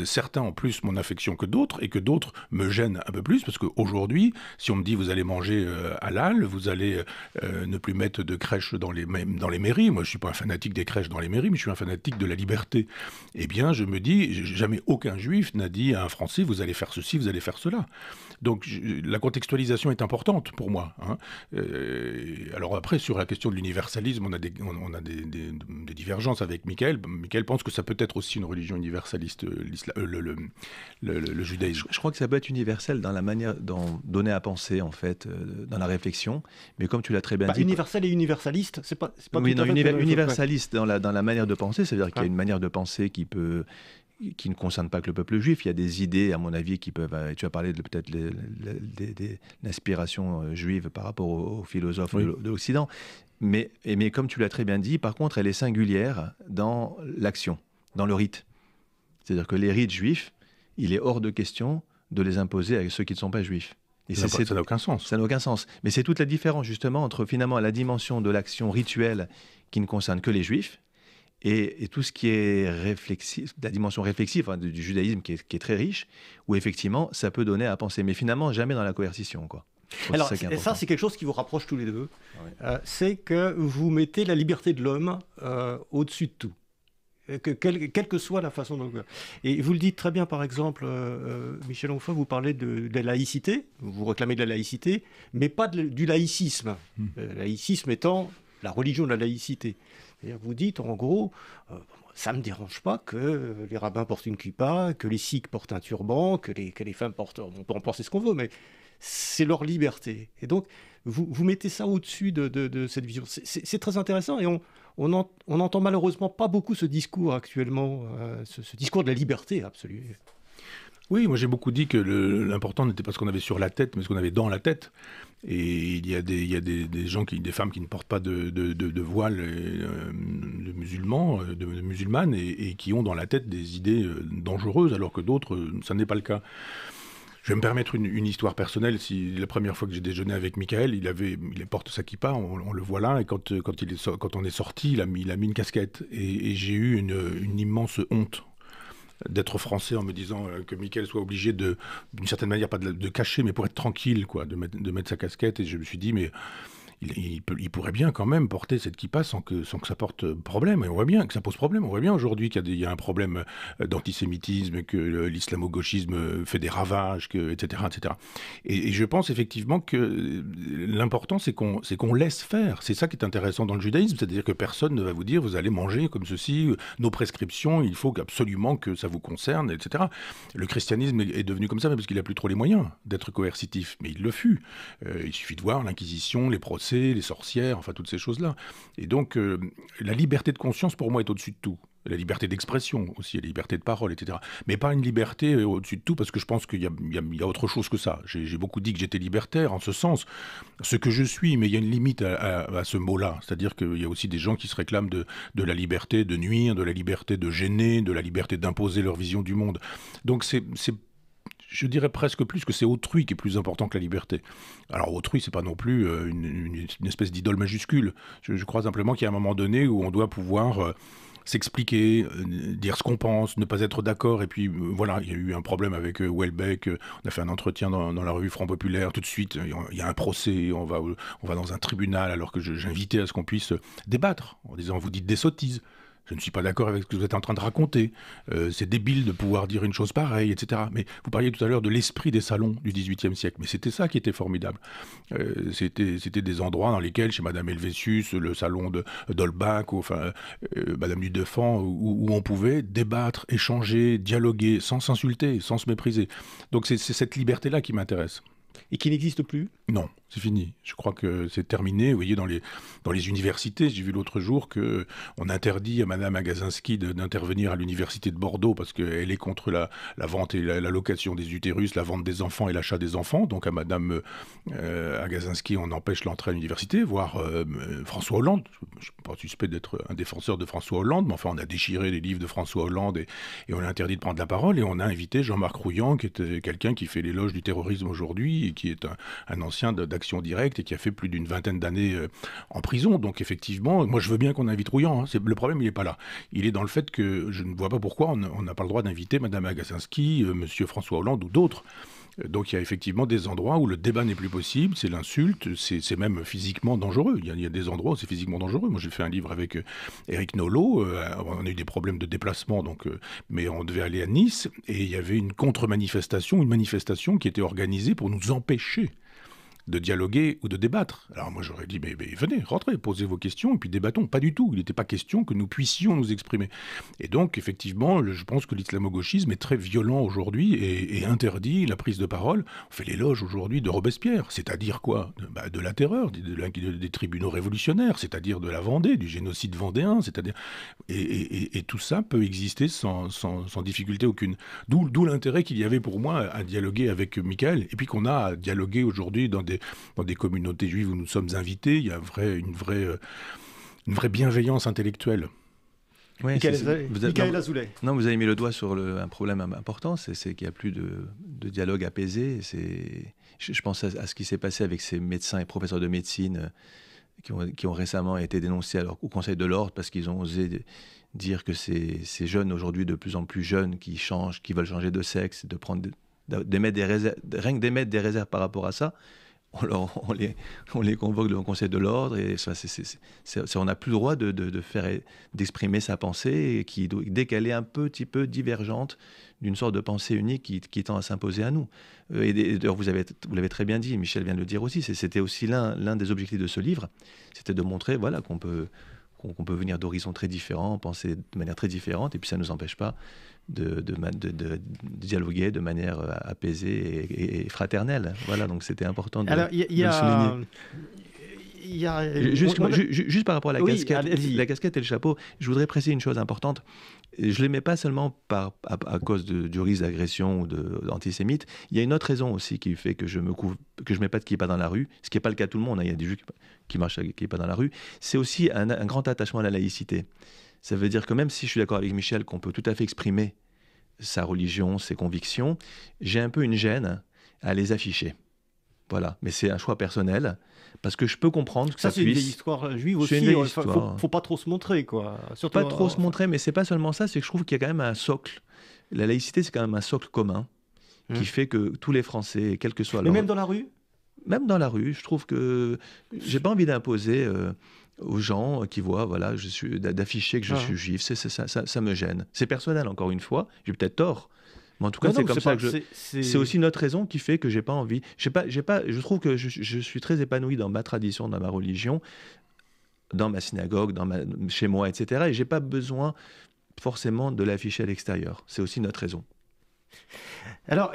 certains ont plus mon affection que d'autres, et que d'autres me gênent un peu plus, parce qu'aujourd'hui, si on me dit vous allez manger halal, vous allez ne plus mettre de crèches dans les mairies, moi je ne suis pas un fanatique des crèches dans les mairies, mais je suis un fanatique de la liberté, eh bien je me dis, jamais aucun juif n'a dit à un Français vous allez faire ceci, vous allez faire cela. Donc la contextualisation est importante pour moi. Hein. Alors après, sur la question de l'universalisme, on a des divergences avec Michael. Michael pense que ça peut être aussi une religion universaliste, le judaïsme.
Je crois que ça peut être universel dans la manière dont donner à penser, en fait, dans la réflexion. Mais comme tu l'as très bien dit...
Universel et universaliste, c'est pas
oui, non, universaliste dans la manière de penser, ça veut dire qu'il y a une manière de penser qui ne concerne pas que le peuple juif. Il y a des idées, à mon avis, qui peuvent... Tu as parlé de peut-être l'inspiration juive par rapport aux philosophes de l'Occident. Mais comme tu l'as très bien dit, par contre, elle est singulière dans l'action, dans le rite. C'est-à-dire que les rites juifs, il est hors de question de les imposer à ceux qui ne sont pas juifs.
Et ça n'a aucun sens.
Ça n'a aucun sens. Mais c'est toute la différence, justement, entre finalement la dimension de l'action rituelle qui ne concerne que les juifs, et tout ce qui est réflexif, la dimension réflexive du judaïsme qui est très riche, où effectivement ça peut donner à penser, mais finalement jamais dans la coercition, quoi.
Alors ça c'est quelque chose qui vous rapproche tous les deux, c'est que vous mettez la liberté de l'homme au-dessus de tout, quelle que soit la façon dont... Et vous le dites très bien, par exemple, Michel Onfray, vous parlez de la laïcité, vous réclamez de la laïcité, mais pas du laïcisme, le laïcisme étant la religion de la laïcité. C'est-à-dire que vous dites, en gros, ça ne me dérange pas que les rabbins portent une kippa, que les sikhs portent un turban, que les femmes portent... On peut en penser ce qu'on veut, mais c'est leur liberté. Et donc, vous mettez ça au-dessus de cette vision. C'est très intéressant, et on n'entend malheureusement pas beaucoup ce discours actuellement, ce discours de la liberté absolue.
Oui, moi j'ai beaucoup dit que l'important n'était pas ce qu'on avait sur la tête, mais ce qu'on avait dans la tête. Et il y a des gens, des femmes qui ne portent pas de voile, de musulmanes, et qui ont dans la tête des idées dangereuses, alors que d'autres, ça n'est pas le cas. Je vais me permettre une histoire personnelle. La première fois que j'ai déjeuné avec Michael, il porte sa kippa, on le voit là, et quand on est sorti, il a mis une casquette. Et j'ai eu une immense honte d'être français en me disant que Michael soit obligé d'une certaine manière, pas de cacher, mais pour être tranquille, quoi, de mettre sa casquette. Et je me suis dit, mais il pourrait bien quand même porter cette kippa sans que ça porte problème. Et on voit bien que ça pose problème. On voit bien aujourd'hui qu'il y a un problème d'antisémitisme, que l'islamo-gauchisme fait des ravages, etc., etc. Et je pense effectivement que l'important, c'est qu'on laisse faire. C'est ça qui est intéressant dans le judaïsme. C'est-à-dire que personne ne va vous dire, vous allez manger comme ceci, nos prescriptions, il faut absolument que ça vous concerne, etc. Le christianisme est devenu comme ça, parce qu'il n'a plus trop les moyens d'être coercitif. Mais il le fut. Il suffit de voir l'Inquisition, les procès, les sorcières, enfin toutes ces choses-là. Et donc, la liberté de conscience, pour moi, est au-dessus de tout. La liberté d'expression aussi, la liberté de parole, etc. Mais pas une liberté au-dessus de tout, parce que je pense qu'il y a autre chose que ça. J'ai beaucoup dit que j'étais libertaire en ce sens, ce que je suis, mais il y a une limite à ce mot-là. C'est-à-dire qu'il y a aussi des gens qui se réclament de la liberté de nuire, de la liberté de gêner, de la liberté d'imposer leur vision du monde. Donc je dirais presque plus que c'est autrui qui est plus important que la liberté. Alors autrui, c'est pas non plus une espèce d'idole majuscule. Je crois simplement qu'il y a un moment donné où on doit pouvoir s'expliquer, dire ce qu'on pense, ne pas être d'accord. Et puis voilà, il y a eu un problème avec Houellebecq. On a fait un entretien dans la revue Front Populaire. Tout de suite, il y a un procès. On va dans un tribunal alors que j'invitais à ce qu'on puisse débattre en disant vous dites des sottises. Je ne suis pas d'accord avec ce que vous êtes en train de raconter. C'est débile de pouvoir dire une chose pareille, etc. Mais vous parliez tout à l'heure de l'esprit des salons du XVIIIe siècle. Mais c'était ça qui était formidable. C'était des endroits dans lesquels, chez Madame Helvétius, le salon d'Holbach, Madame du Deffand, où on pouvait débattre, échanger, dialoguer, sans s'insulter, sans se mépriser. Donc c'est cette liberté-là qui m'intéresse.
Et qui n'existe plus ?
Non, c'est fini. Je crois que c'est terminé. Vous voyez, dans les universités, j'ai vu l'autre jour qu'on interdit à Madame Agazinski d'intervenir à l'université de Bordeaux parce qu'elle est contre la vente et la location des utérus, la vente des enfants et l'achat des enfants. Donc à Madame Agazinski, on empêche l'entrée à l'université, voire François Hollande. Je ne suis pas suspect d'être un défenseur de François Hollande, mais enfin, on a déchiré les livres de François Hollande et on a interdit de prendre la parole. Et on a invité Jean-Marc Rouillant, qui était quelqu'un qui fait l'éloge du terrorisme aujourd'hui et qui est un ancien d'Action Directe et qui a fait plus d'une vingtaine d'années en prison. Donc effectivement, moi je veux bien qu'on invite Rouillant. Le problème, il n'est pas là. Il est dans le fait que je ne vois pas pourquoi on n'a pas le droit d'inviter Madame Agazinski, Monsieur François Hollande ou d'autres. Donc il y a effectivement des endroits où le débat n'est plus possible, c'est l'insulte, c'est même physiquement dangereux. Il y a des endroits où c'est physiquement dangereux. Moi j'ai fait un livre avec Éric Nolot, on a eu des problèmes de déplacement, mais on devait aller à Nice, et il y avait une contre-manifestation, une manifestation qui était organisée pour nous empêcher de dialoguer ou de débattre. Alors moi j'aurais dit, mais venez, rentrez, posez vos questions et puis débattons. Pas du tout, il n'était pas question que nous puissions nous exprimer. Et donc effectivement, je pense que l'islamo-gauchisme est très violent aujourd'hui et interdit la prise de parole. On fait l'éloge aujourd'hui de Robespierre, c'est-à-dire quoi ? De la terreur, des tribunaux révolutionnaires, c'est-à-dire de la Vendée, du génocide vendéen, c'est-à-dire... Et tout ça peut exister sans difficulté aucune. D'où l'intérêt qu'il y avait pour moi à dialoguer avec Michael, et puis qu'on a à dialoguer aujourd'hui dans des communautés juives où nous sommes invités. Il y a une vraie bienveillance intellectuelle.
Oui,
Michael Azoulay.
Non, vous avez mis le doigt sur un problème important, c'est qu'il n'y a plus de dialogue apaisé. Je pense à ce qui s'est passé avec ces médecins et professeurs de médecine qui ont récément été dénoncés au Conseil de l'Ordre parce qu'ils ont osé dire que ces jeunes aujourd'hui de plus en plus jeunes qui veulent changer de sexe, d'émettre des réserves par rapport à ça. On les convoque devant le Conseil de l'Ordre et on n'a plus le droit d'exprimer sa pensée dès qu'elle est un petit peu divergente d'une sorte de pensée unique qui tend à s'imposer à nous. Et d'ailleurs, vous l'avez très bien dit, Michel vient de le dire aussi, c'était aussi l'un des objectifs de ce livre, c'était de montrer qu'on peut venir d'horizons très différents, penser de manière très différente, et puis ça ne nous empêche pas de dialoguer de manière apaisée et fraternelle. Voilà, donc c'était important de le souligner. Juste par rapport à la casquette et le chapeau, je voudrais préciser une chose importante. Je ne les mets pas seulement à cause du risque d'agression ou d'antisémite. Il y a une autre raison aussi qui fait que je mets pas de kippa dans la rue, ce qui n'est pas le cas de tout le monde. Il y a des juifs qui marchent avec kippa dans la rue. C'est aussi un grand attachement à la laïcité. Ça veut dire que même si je suis d'accord avec Michel qu'on peut tout à fait exprimer sa religion, ses convictions, j'ai un peu une gêne à les afficher. Voilà, mais c'est un choix personnel, parce que je peux comprendre que ça
c'est une vieille histoire juive aussi. Il faut pas trop se montrer, quoi. Surtout,
pas trop se montrer, mais c'est pas seulement ça, c'est que je trouve qu'il y a quand même un socle. La laïcité, c'est quand même un socle commun qui fait que tous les Français, quel que soit leur...
Mais même dans la rue ?
Même dans la rue, je trouve que j'ai pas envie d'imposer aux gens qui voient, voilà, d'afficher que je suis juif. Ça me gêne. C'est personnel, encore une fois. J'ai peut-être tort. Mais en tout cas, c'est comme ça que c'est aussi une autre raison qui fait que j'ai pas envie. Je trouve que je suis très épanoui dans ma tradition, dans ma religion, dans ma synagogue, chez moi, etc. Et j'ai pas besoin forcément de l'afficher à l'extérieur. C'est aussi notre raison.
Alors,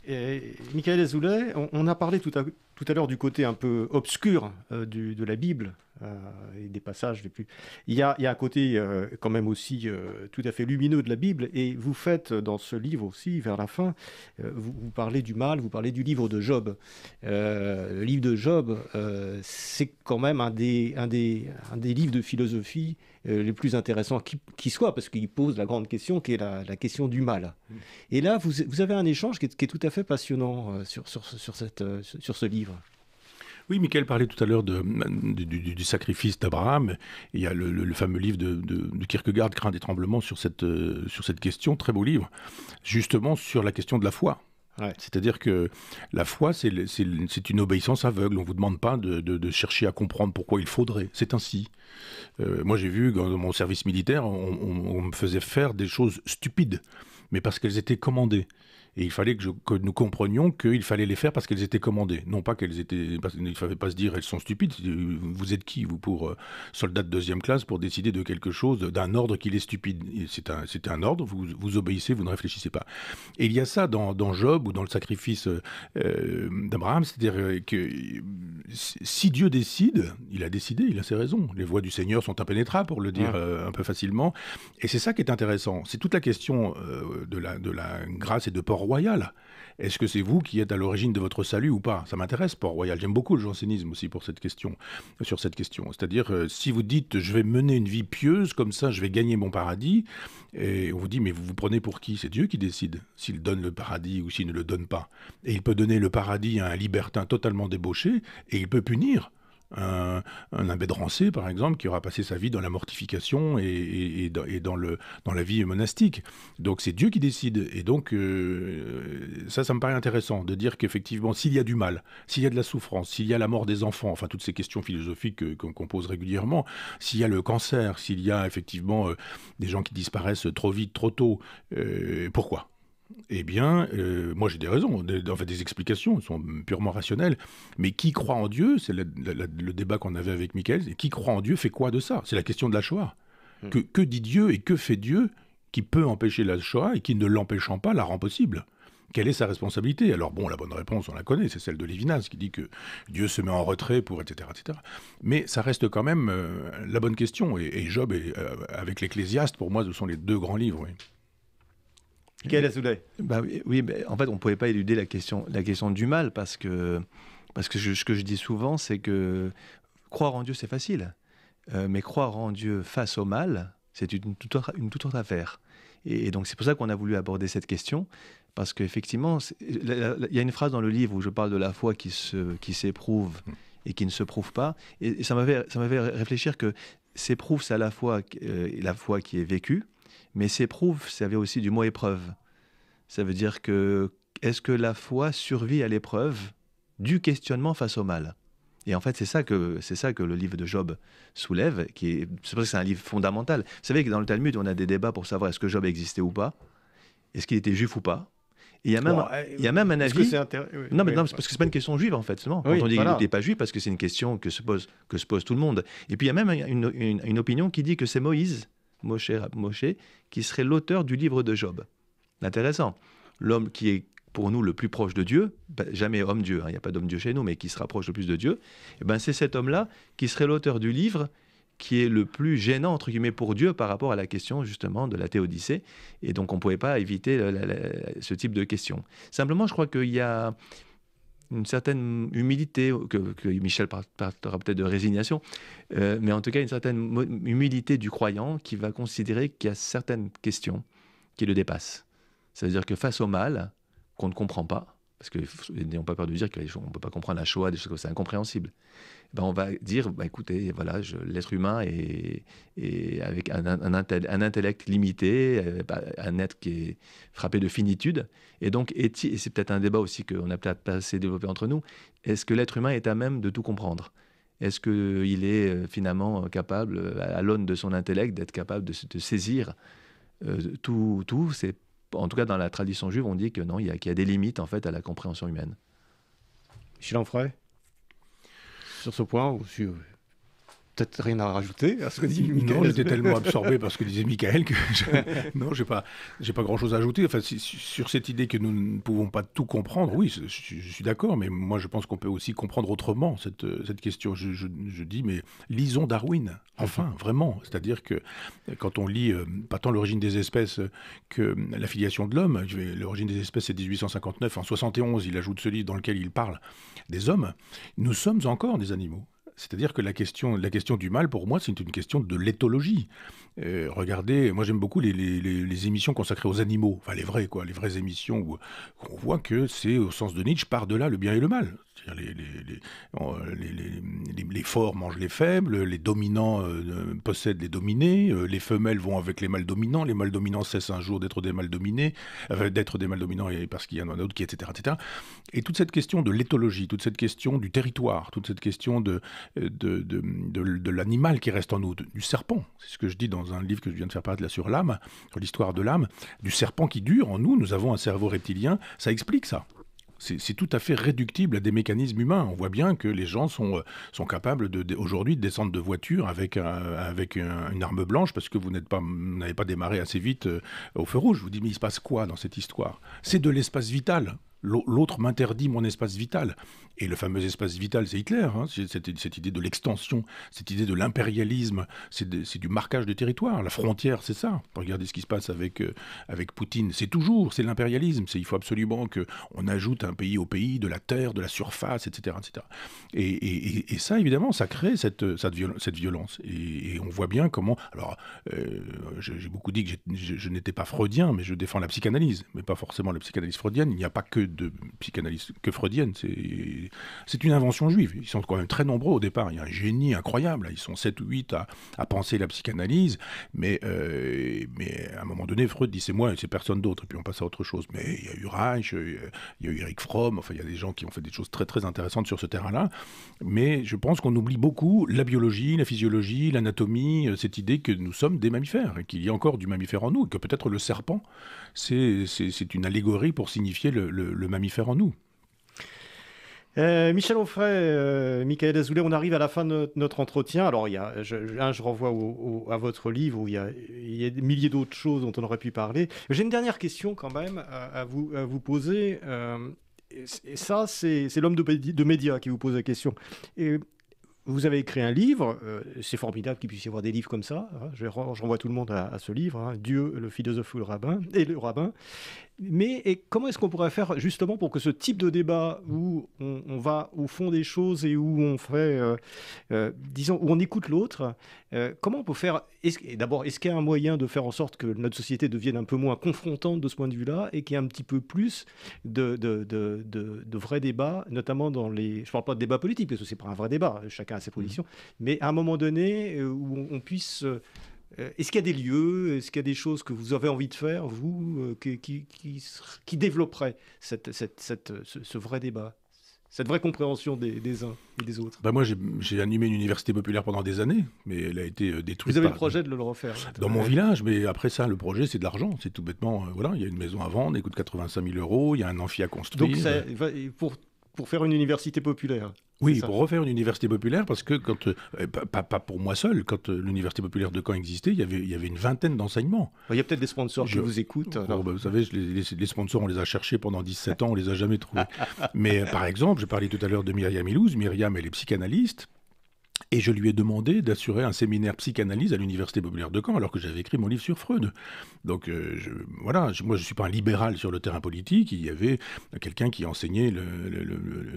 Michael Azoulay, on a parlé tout à l'heure du côté un peu obscur de la Bible et des passages les plus... Il y a un côté quand même aussi tout à fait lumineux de la Bible, et vous faites dans ce livre aussi, vers la fin, vous parlez du mal, vous parlez du livre de Job. Le livre de Job, c'est quand même un des livres de philosophie les plus intéressants qui soit, parce qu'il pose la grande question qui est la question du mal. Et là, vous avez un échange qui est tout à fait passionnant sur ce livre.
Oui, Michael parlait tout à l'heure du sacrifice d'Abraham. Il y a le fameux livre de Kierkegaard, Crainte et tremblement, sur cette question, très beau livre, justement sur la question de la foi. Ouais. C'est-à-dire que la foi, c'est une obéissance aveugle. On ne vous demande pas de chercher à comprendre pourquoi il faudrait. C'est ainsi. Moi, j'ai vu, dans mon service militaire, on me faisait faire des choses stupides, mais parce qu'elles étaient commandées. Et il fallait que nous comprenions qu'il fallait les faire parce qu'elles étaient commandées. Non pas qu'elles étaient... Il ne fallait pas se dire elles sont stupides. Vous êtes qui, vous, pour soldat de 2e classe, pour décider de quelque chose, d'un ordre qu'il est stupide. C'est un ordre, vous obéissez, vous ne réfléchissez pas. Et il y a ça dans Job ou dans le sacrifice d'Abraham, c'est-à-dire que si Dieu décide, il a décidé, il a ses raisons. Les voies du Seigneur sont impénétrables, pour le dire un peu facilement. Et c'est ça qui est intéressant. C'est toute la question de la grâce et de Port-Royal. Est-ce que c'est vous qui êtes à l'origine de votre salut ou pas? Ça m'intéresse, Port-Royal. J'aime beaucoup le jansénisme aussi sur cette question. C'est-à-dire, si vous dites « je vais mener une vie pieuse, comme ça je vais gagner mon paradis », et on vous dit « mais vous vous prenez pour qui ?» C'est Dieu qui décide s'il donne le paradis ou s'il ne le donne pas. Et il peut donner le paradis à un libertin totalement débauché, et il peut punir un abbé de Rancé, par exemple, qui aura passé sa vie dans la mortification et dans la vie monastique. Donc c'est Dieu qui décide. Et donc ça me paraît intéressant de dire qu'effectivement, s'il y a du mal, s'il y a de la souffrance, s'il y a la mort des enfants, enfin toutes ces questions philosophiques qu'on pose régulièrement, s'il y a le cancer, s'il y a effectivement des gens qui disparaissent trop vite, trop tôt, pourquoi ? Eh bien, moi j'ai des raisons, des explications, elles sont purement rationnelles. Mais qui croit en Dieu, c'est le débat qu'on avait avec Michael, et qui croit en Dieu fait quoi de ça? C'est la question de la Shoah. Que dit Dieu et que fait Dieu qui peut empêcher la Shoah et qui, ne l'empêchant pas, la rend possible? Quelle est sa responsabilité? Alors bon, la bonne réponse, on la connaît, c'est celle de Lévinas, qui dit que Dieu se met en retrait pour etc. etc. Mais ça reste quand même la bonne question. Et Job, avec l'Ecclésiaste, pour moi, ce sont les deux grands livres, oui.
Quel Azoulay?
Oui, en fait, on ne pouvait pas éluder la question du mal, parce que ce que je dis souvent, c'est que croire en Dieu, c'est facile. Mais croire en Dieu face au mal, c'est une toute autre affaire. Et donc, c'est pour ça qu'on a voulu aborder cette question, parce qu'effectivement, il y a une phrase dans le livre où je parle de la foi qui s'éprouve et qui ne se prouve pas. Et ça m'avait réfléchir que s'éprouve, c'est à la fois la foi qui est vécue, mais s'éprouve, ça vient aussi du mot épreuve. Ça veut dire que, est-ce que la foi survit à l'épreuve du questionnement face au mal? Et en fait, c'est ça que le livre de Job soulève, c'est pour ça que c'est un livre fondamental. Vous savez que dans le Talmud, on a des débats pour savoir est-ce que Job existait ou pas, est-ce qu'il était juif ou pas. Et il y a même un avis... Non, mais parce que c'est pas une question juive, en fait, seulement. Quand on dit qu'il n'était pas juif, parce que c'est une question que se pose tout le monde. Et puis il y a même une opinion qui dit que c'est Moshe, qui serait l'auteur du livre de Job. Intéressant. L'homme qui est pour nous le plus proche de Dieu, jamais homme-dieu, il n'y a pas d'homme-dieu chez nous, mais qui se rapproche le plus de Dieu, c'est cet homme-là qui serait l'auteur du livre qui est le plus gênant, entre guillemets, pour Dieu par rapport à la question, justement, de la théodicée. Et donc, on ne pouvait pas éviter ce type de question. Simplement, je crois qu'il y a une certaine humilité, que Michel parlera peut-être de résignation, mais en tout cas, une certaine humilité du croyant qui va considérer qu'il y a certaines questions qui le dépassent. Ça veut dire que face au mal, qu'on ne comprend pas, parce que n'ayons pas peur de dire qu'on ne peut pas comprendre la Shoah, des choses comme ça, c'est incompréhensible. On va dire, écoutez, voilà, l'être humain est avec un intellect limité, un être qui est frappé de finitude, et donc, et c'est peut-être un débat aussi qu'on a peut-être pas assez développé entre nous, est-ce que l'être humain est à même de tout comprendre? Est-ce qu'il est finalement capable, à l'aune de son intellect, d'être capable de saisir tout c'est, en tout cas, dans la tradition juive, on dit que non, qu'il y a des limites en fait à la compréhension humaine.
Michel Onfray, sur ce point ou sur... peut-être rien à rajouter à ce que dit Michael.
Non, j'étais tellement absorbé par ce que disait Michael que non, j'ai pas grand-chose à ajouter. Enfin, sur cette idée que nous ne pouvons pas tout comprendre, oui, je suis d'accord, mais moi je pense qu'on peut aussi comprendre autrement cette question. Je dis, mais lisons Darwin, enfin, vraiment. C'est-à-dire que quand on lit pas tant l'origine des espèces que la filiation de l'homme, l'origine des espèces c'est 1859, en 71 il ajoute ce livre dans lequel il parle des hommes, nous sommes encore des animaux. C'est-à-dire que la question du mal, pour moi, c'est une question de l'éthologie. Regardez, moi j'aime beaucoup les émissions consacrées aux animaux, enfin les vraies émissions où on voit que c'est, au sens de Nietzsche, par-delà le bien et le mal. C'est-à-dire les forts mangent les faibles, les dominants possèdent les dominés, les femelles vont avec les mâles dominants, les mâles dominants cessent un jour d'être des mâles dominés, parce qu'il y en a un autre qui, etc., etc. Et toute cette question de l'éthologie, toute cette question du territoire, toute cette question de l'animal qui reste en nous, du serpent, c'est ce que je dis dans un livre que je viens de faire paraître là sur l'âme, sur l'histoire de l'âme, du serpent qui dure en nous, nous avons un cerveau reptilien, ça explique ça. C'est tout à fait réductible à des mécanismes humains. On voit bien que les gens sont capables aujourd'hui de descendre de voiture avec une arme blanche parce que vous n'avez pas démarré assez vite au feu rouge. Je vous dis, mais il se passe quoi dans cette histoire? C'est de l'espace vital. L'autre m'interdit mon espace vital. Et le fameux espace vital, c'est Hitler. Hein, cette idée de l'extension, cette idée de l'impérialisme, c'est du marquage de territoire. La frontière, c'est ça. Regardez ce qui se passe avec Poutine. C'est l'impérialisme. Il faut absolument qu'on ajoute un pays au pays, de la terre, de la surface, etc. etc. Et ça, évidemment, ça crée cette violence. Et on voit bien comment... Alors, j'ai beaucoup dit que je n'étais pas freudien, mais je défends la psychanalyse, mais pas forcément la psychanalyse freudienne. Il n'y a pas que de psychanalyse freudienne, c'est une invention juive. Ils sont quand même très nombreux au départ. Il y a un génie incroyable. Ils sont 7 ou 8 à penser la psychanalyse, mais à un moment donné, Freud dit c'est moi et c'est personne d'autre, et puis on passe à autre chose. Mais il y a eu Reich, il y a eu Eric Fromm, enfin il y a des gens qui ont fait des choses très très intéressantes sur ce terrain-là, mais je pense qu'on oublie beaucoup la biologie, la physiologie, l'anatomie, cette idée que nous sommes des mammifères, et qu'il y a encore du mammifère en nous, et que peut-être le serpent, c'est une allégorie pour signifier le mammifère en nous.
Michel Onfray, Michael Azoulay, on arrive à la fin de notre entretien. Alors, je renvoie à votre livre où il y a des milliers d'autres choses dont on aurait pu parler. J'ai une dernière question quand même à vous poser. Et ça, c'est l'homme de médias qui vous pose la question. Et vous avez écrit un livre, c'est formidable qu'il puisse y avoir des livres comme ça. Hein, je renvoie tout le monde à ce livre, hein, Dieu, le philosophe ou le rabbin, et le rabbin. Mais comment est-ce qu'on pourrait faire justement pour que ce type de débat où on va au fond des choses et où on fait, disons, où on écoute l'autre, comment on peut faire d'abord, est-ce qu'il y a un moyen de faire en sorte que notre société devienne un peu moins confrontante de ce point de vue-là et qu'il y ait un petit peu plus de vrais débats, notamment dans les... Je ne parle pas de débat politique parce que ce n'est pas un vrai débat, chacun a ses positions, mais à un moment donné où on puisse... Est-ce qu'il y a des lieux, est-ce qu'il y a des choses que vous avez envie de faire, vous, qui développeraient ce vrai débat, cette vraie compréhension des uns et des autres?
Moi, j'ai animé une université populaire pendant des années, mais elle a été détruite.
Vous avez le projet de le refaire?
Dans mon village, mais après ça, le projet, c'est de l'argent. C'est tout bêtement, voilà, il y a une maison à vendre, elle coûte 85 000 €, il y a un amphi à construire.
Donc, pour faire une université populaire?
Oui, pour refaire une université populaire, parce que pas pour moi seul, quand l'université populaire de Caen existait, il y avait une vingtaine d'enseignements.
Il y a peut-être des sponsors qui vous écoutent.
Vous savez, les sponsors, on les a cherchés pendant 17 ans, on les a jamais trouvés. Mais par exemple, j'ai parlé tout à l'heure de Myriam Illouz. Myriam, elle est psychanalyste. Et je lui ai demandé d'assurer un séminaire psychanalyse à l'Université populaire de Caen, alors que j'avais écrit mon livre sur Freud. Donc moi je ne suis pas un libéral sur le terrain politique. Il y avait quelqu'un qui enseignait,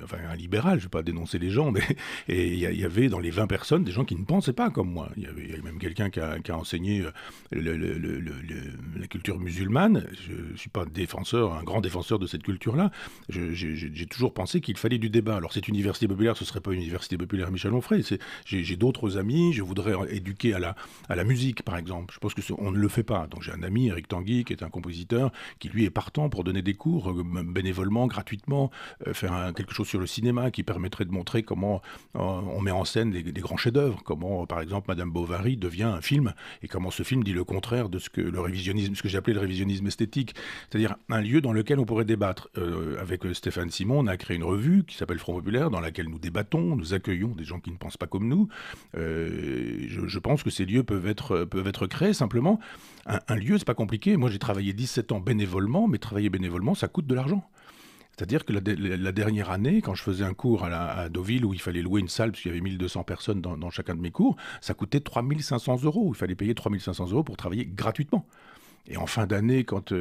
enfin un libéral, je ne vais pas dénoncer les gens, mais et il y avait dans les 20 personnes des gens qui ne pensaient pas comme moi. Il y avait même quelqu'un qui a enseigné la culture musulmane. Je ne suis pas un grand défenseur de cette culture-là. J'ai toujours pensé qu'il fallait du débat. Alors cette université populaire, ce ne serait pas une université populaire Michel Onfray. J'ai d'autres amis, je voudrais éduquer à la musique, par exemple. Je pense qu'on ne le fait pas. Donc j'ai un ami, Eric Tanguy, qui est un compositeur, qui lui est partant pour donner des cours bénévolement, gratuitement, faire quelque chose sur le cinéma qui permettrait de montrer comment on met en scène des grands chefs-d'œuvre, comment, par exemple, Madame Bovary devient un film, et comment ce film dit le contraire de ce que j'ai appelé le révisionnisme esthétique, c'est-à-dire un lieu dans lequel on pourrait débattre. Avec Stéphane Simon, on a créé une revue qui s'appelle Front Populaire, dans laquelle nous débattons, nous accueillons des gens qui ne pensent pas comme nous. nous. Je pense que ces lieux peuvent être créés simplement. Un lieu, c'est pas compliqué. Moi, j'ai travaillé 17 ans bénévolement, mais travailler bénévolement, ça coûte de l'argent. C'est-à-dire que la dernière année, quand je faisais un cours à Deauville où il fallait louer une salle, parce qu'il y avait 1200 personnes dans chacun de mes cours, ça coûtait 3500 €. Il fallait payer 3500 € pour travailler gratuitement. Et en fin d'année, quand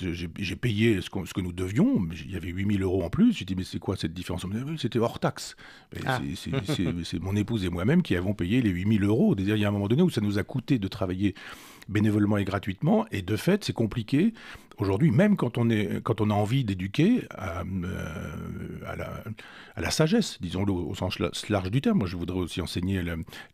j'ai payé ce que nous devions, il y avait 8 000 € en plus. J'ai dit, mais c'est quoi cette différence? On me dit, oui, c'était hors taxe. C'est mon épouse et moi-même qui avons payé les 8 000 €. C'est-à-dire, il y a un moment donné où ça nous a coûté de travailler bénévolement et gratuitement. Et de fait, c'est compliqué. Aujourd'hui, même quand on a envie d'éduquer à la sagesse, disons-le au sens large du terme. Moi, je voudrais aussi enseigner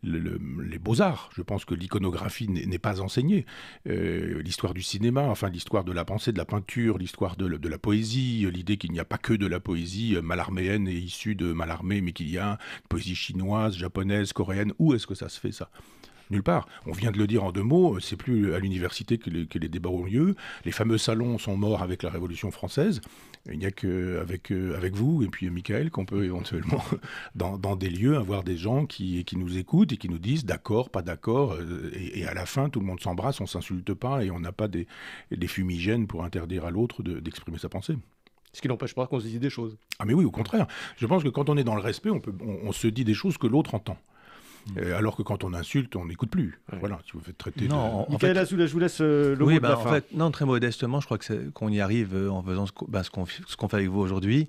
les beaux-arts. Je pense que l'iconographie n'est pas enseignée. L'histoire du cinéma, enfin l'histoire de la pensée, de la peinture, l'histoire de la poésie, l'idée qu'il n'y a pas que de la poésie malarméenne et issue de Mallarmé, mais qu'il y a une poésie chinoise, japonaise, coréenne. Où est-ce que ça se fait, ça ? Nulle part. On vient de le dire en 2 mots, c'est plus à l'université que les débats ont lieu. Les fameux salons sont morts avec la Révolution française. Il n'y a qu'avec vous et puis Michael qu'on peut éventuellement, dans des lieux, avoir des gens qui nous écoutent et qui nous disent d'accord, pas d'accord. Et à la fin, tout le monde s'embrasse, on ne s'insulte pas et on n'a pas des fumigènes pour interdire à l'autre d'exprimer sa pensée.
Ce qui n'empêche pas qu'on se dise des choses.
Ah mais oui, au contraire. Je pense que quand on est dans le respect, on se dit des choses que l'autre entend. Alors que quand on insulte, on n'écoute plus. Ouais. Voilà, si vous faites traiter
Michael Azoulay, je vous laisse le mot de la fin.
En fait, non, très modestement, je crois qu'on y arrive en faisant ce qu'on fait avec vous aujourd'hui.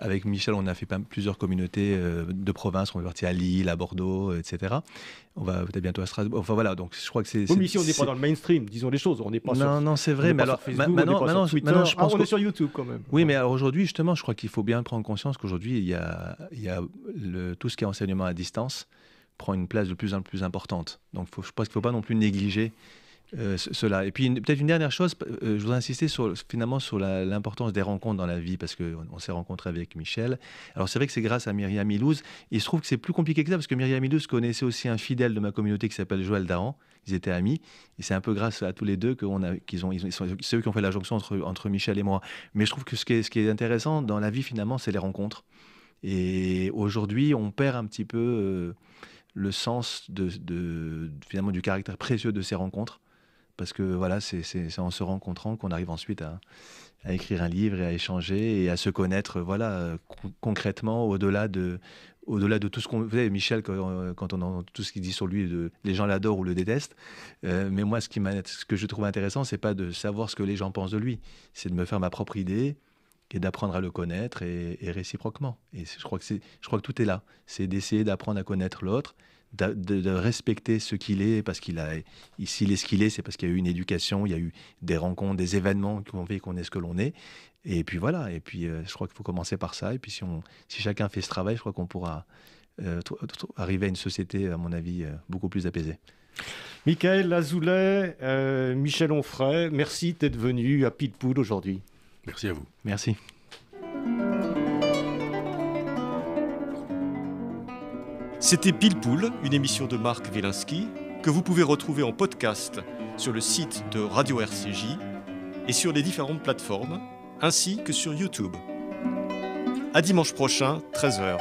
Avec Michel, on a fait plusieurs communautés de province. On est parti à Lille, à Bordeaux, etc. On va peut-être bientôt à Strasbourg. Enfin voilà, donc je crois que c'est...
Oui, mais ici, on n'est pas dans le mainstream, disons les choses. On n'est pas
non, c'est vrai. Mais alors, maintenant, je pense
on est sur YouTube quand même.
Oui, mais alors aujourd'hui, justement, je crois qu'il faut bien prendre conscience qu'aujourd'hui, il y a tout ce qui est enseignement à distance prend une place de plus en plus importante. Donc je pense qu'il ne faut pas non plus négliger cela. Et puis peut-être une dernière chose, je voudrais insister finalement sur l'importance des rencontres dans la vie, parce qu'on s'est rencontré avec Michel. Alors c'est vrai que c'est grâce à Myriam Milouz. Il se trouve que c'est plus compliqué que ça, parce que Myriam Milouz connaissait aussi un fidèle de ma communauté qui s'appelle Joël Dahan. Ils étaient amis. Et c'est un peu grâce à tous les deux c'est eux qui ont fait la jonction entre Michel et moi. Mais je trouve que ce qui est intéressant dans la vie, finalement, c'est les rencontres. Et aujourd'hui, on perd un petit peu... le sens finalement du caractère précieux de ces rencontres, parce que voilà, c'est en se rencontrant qu'on arrive ensuite à écrire un livre et à échanger et à se connaître, voilà, concrètement, au-delà de tout ce qu'on... Vous savez, Michel, quand on entend tout ce qu'il dit sur lui, les gens l'adorent ou le détestent, mais moi, ce que je trouve intéressant, c'est pas de savoir ce que les gens pensent de lui, c'est de me faire ma propre idée et d'apprendre à le connaître et réciproquement. Et je crois que tout est là. C'est d'essayer d'apprendre à connaître l'autre, de respecter ce qu'il est, parce s'il est ce qu'il est, c'est parce qu'il y a eu une éducation, il y a eu des rencontres, des événements qui ont fait qu'on est ce que l'on est. Et puis voilà, et puis je crois qu'il faut commencer par ça. Et puis si chacun fait ce travail, je crois qu'on pourra arriver à une société, à mon avis, beaucoup plus apaisée.
Michael Azoulay, Michel Onfray, merci d'être venu à Pilpoul aujourd'hui.
Merci à vous.
Merci.
C'était Pilpoul, une émission de Marc Wielinski, que vous pouvez retrouver en podcast sur le site de Radio RCJ et sur les différentes plateformes, ainsi que sur YouTube. À dimanche prochain, 13h.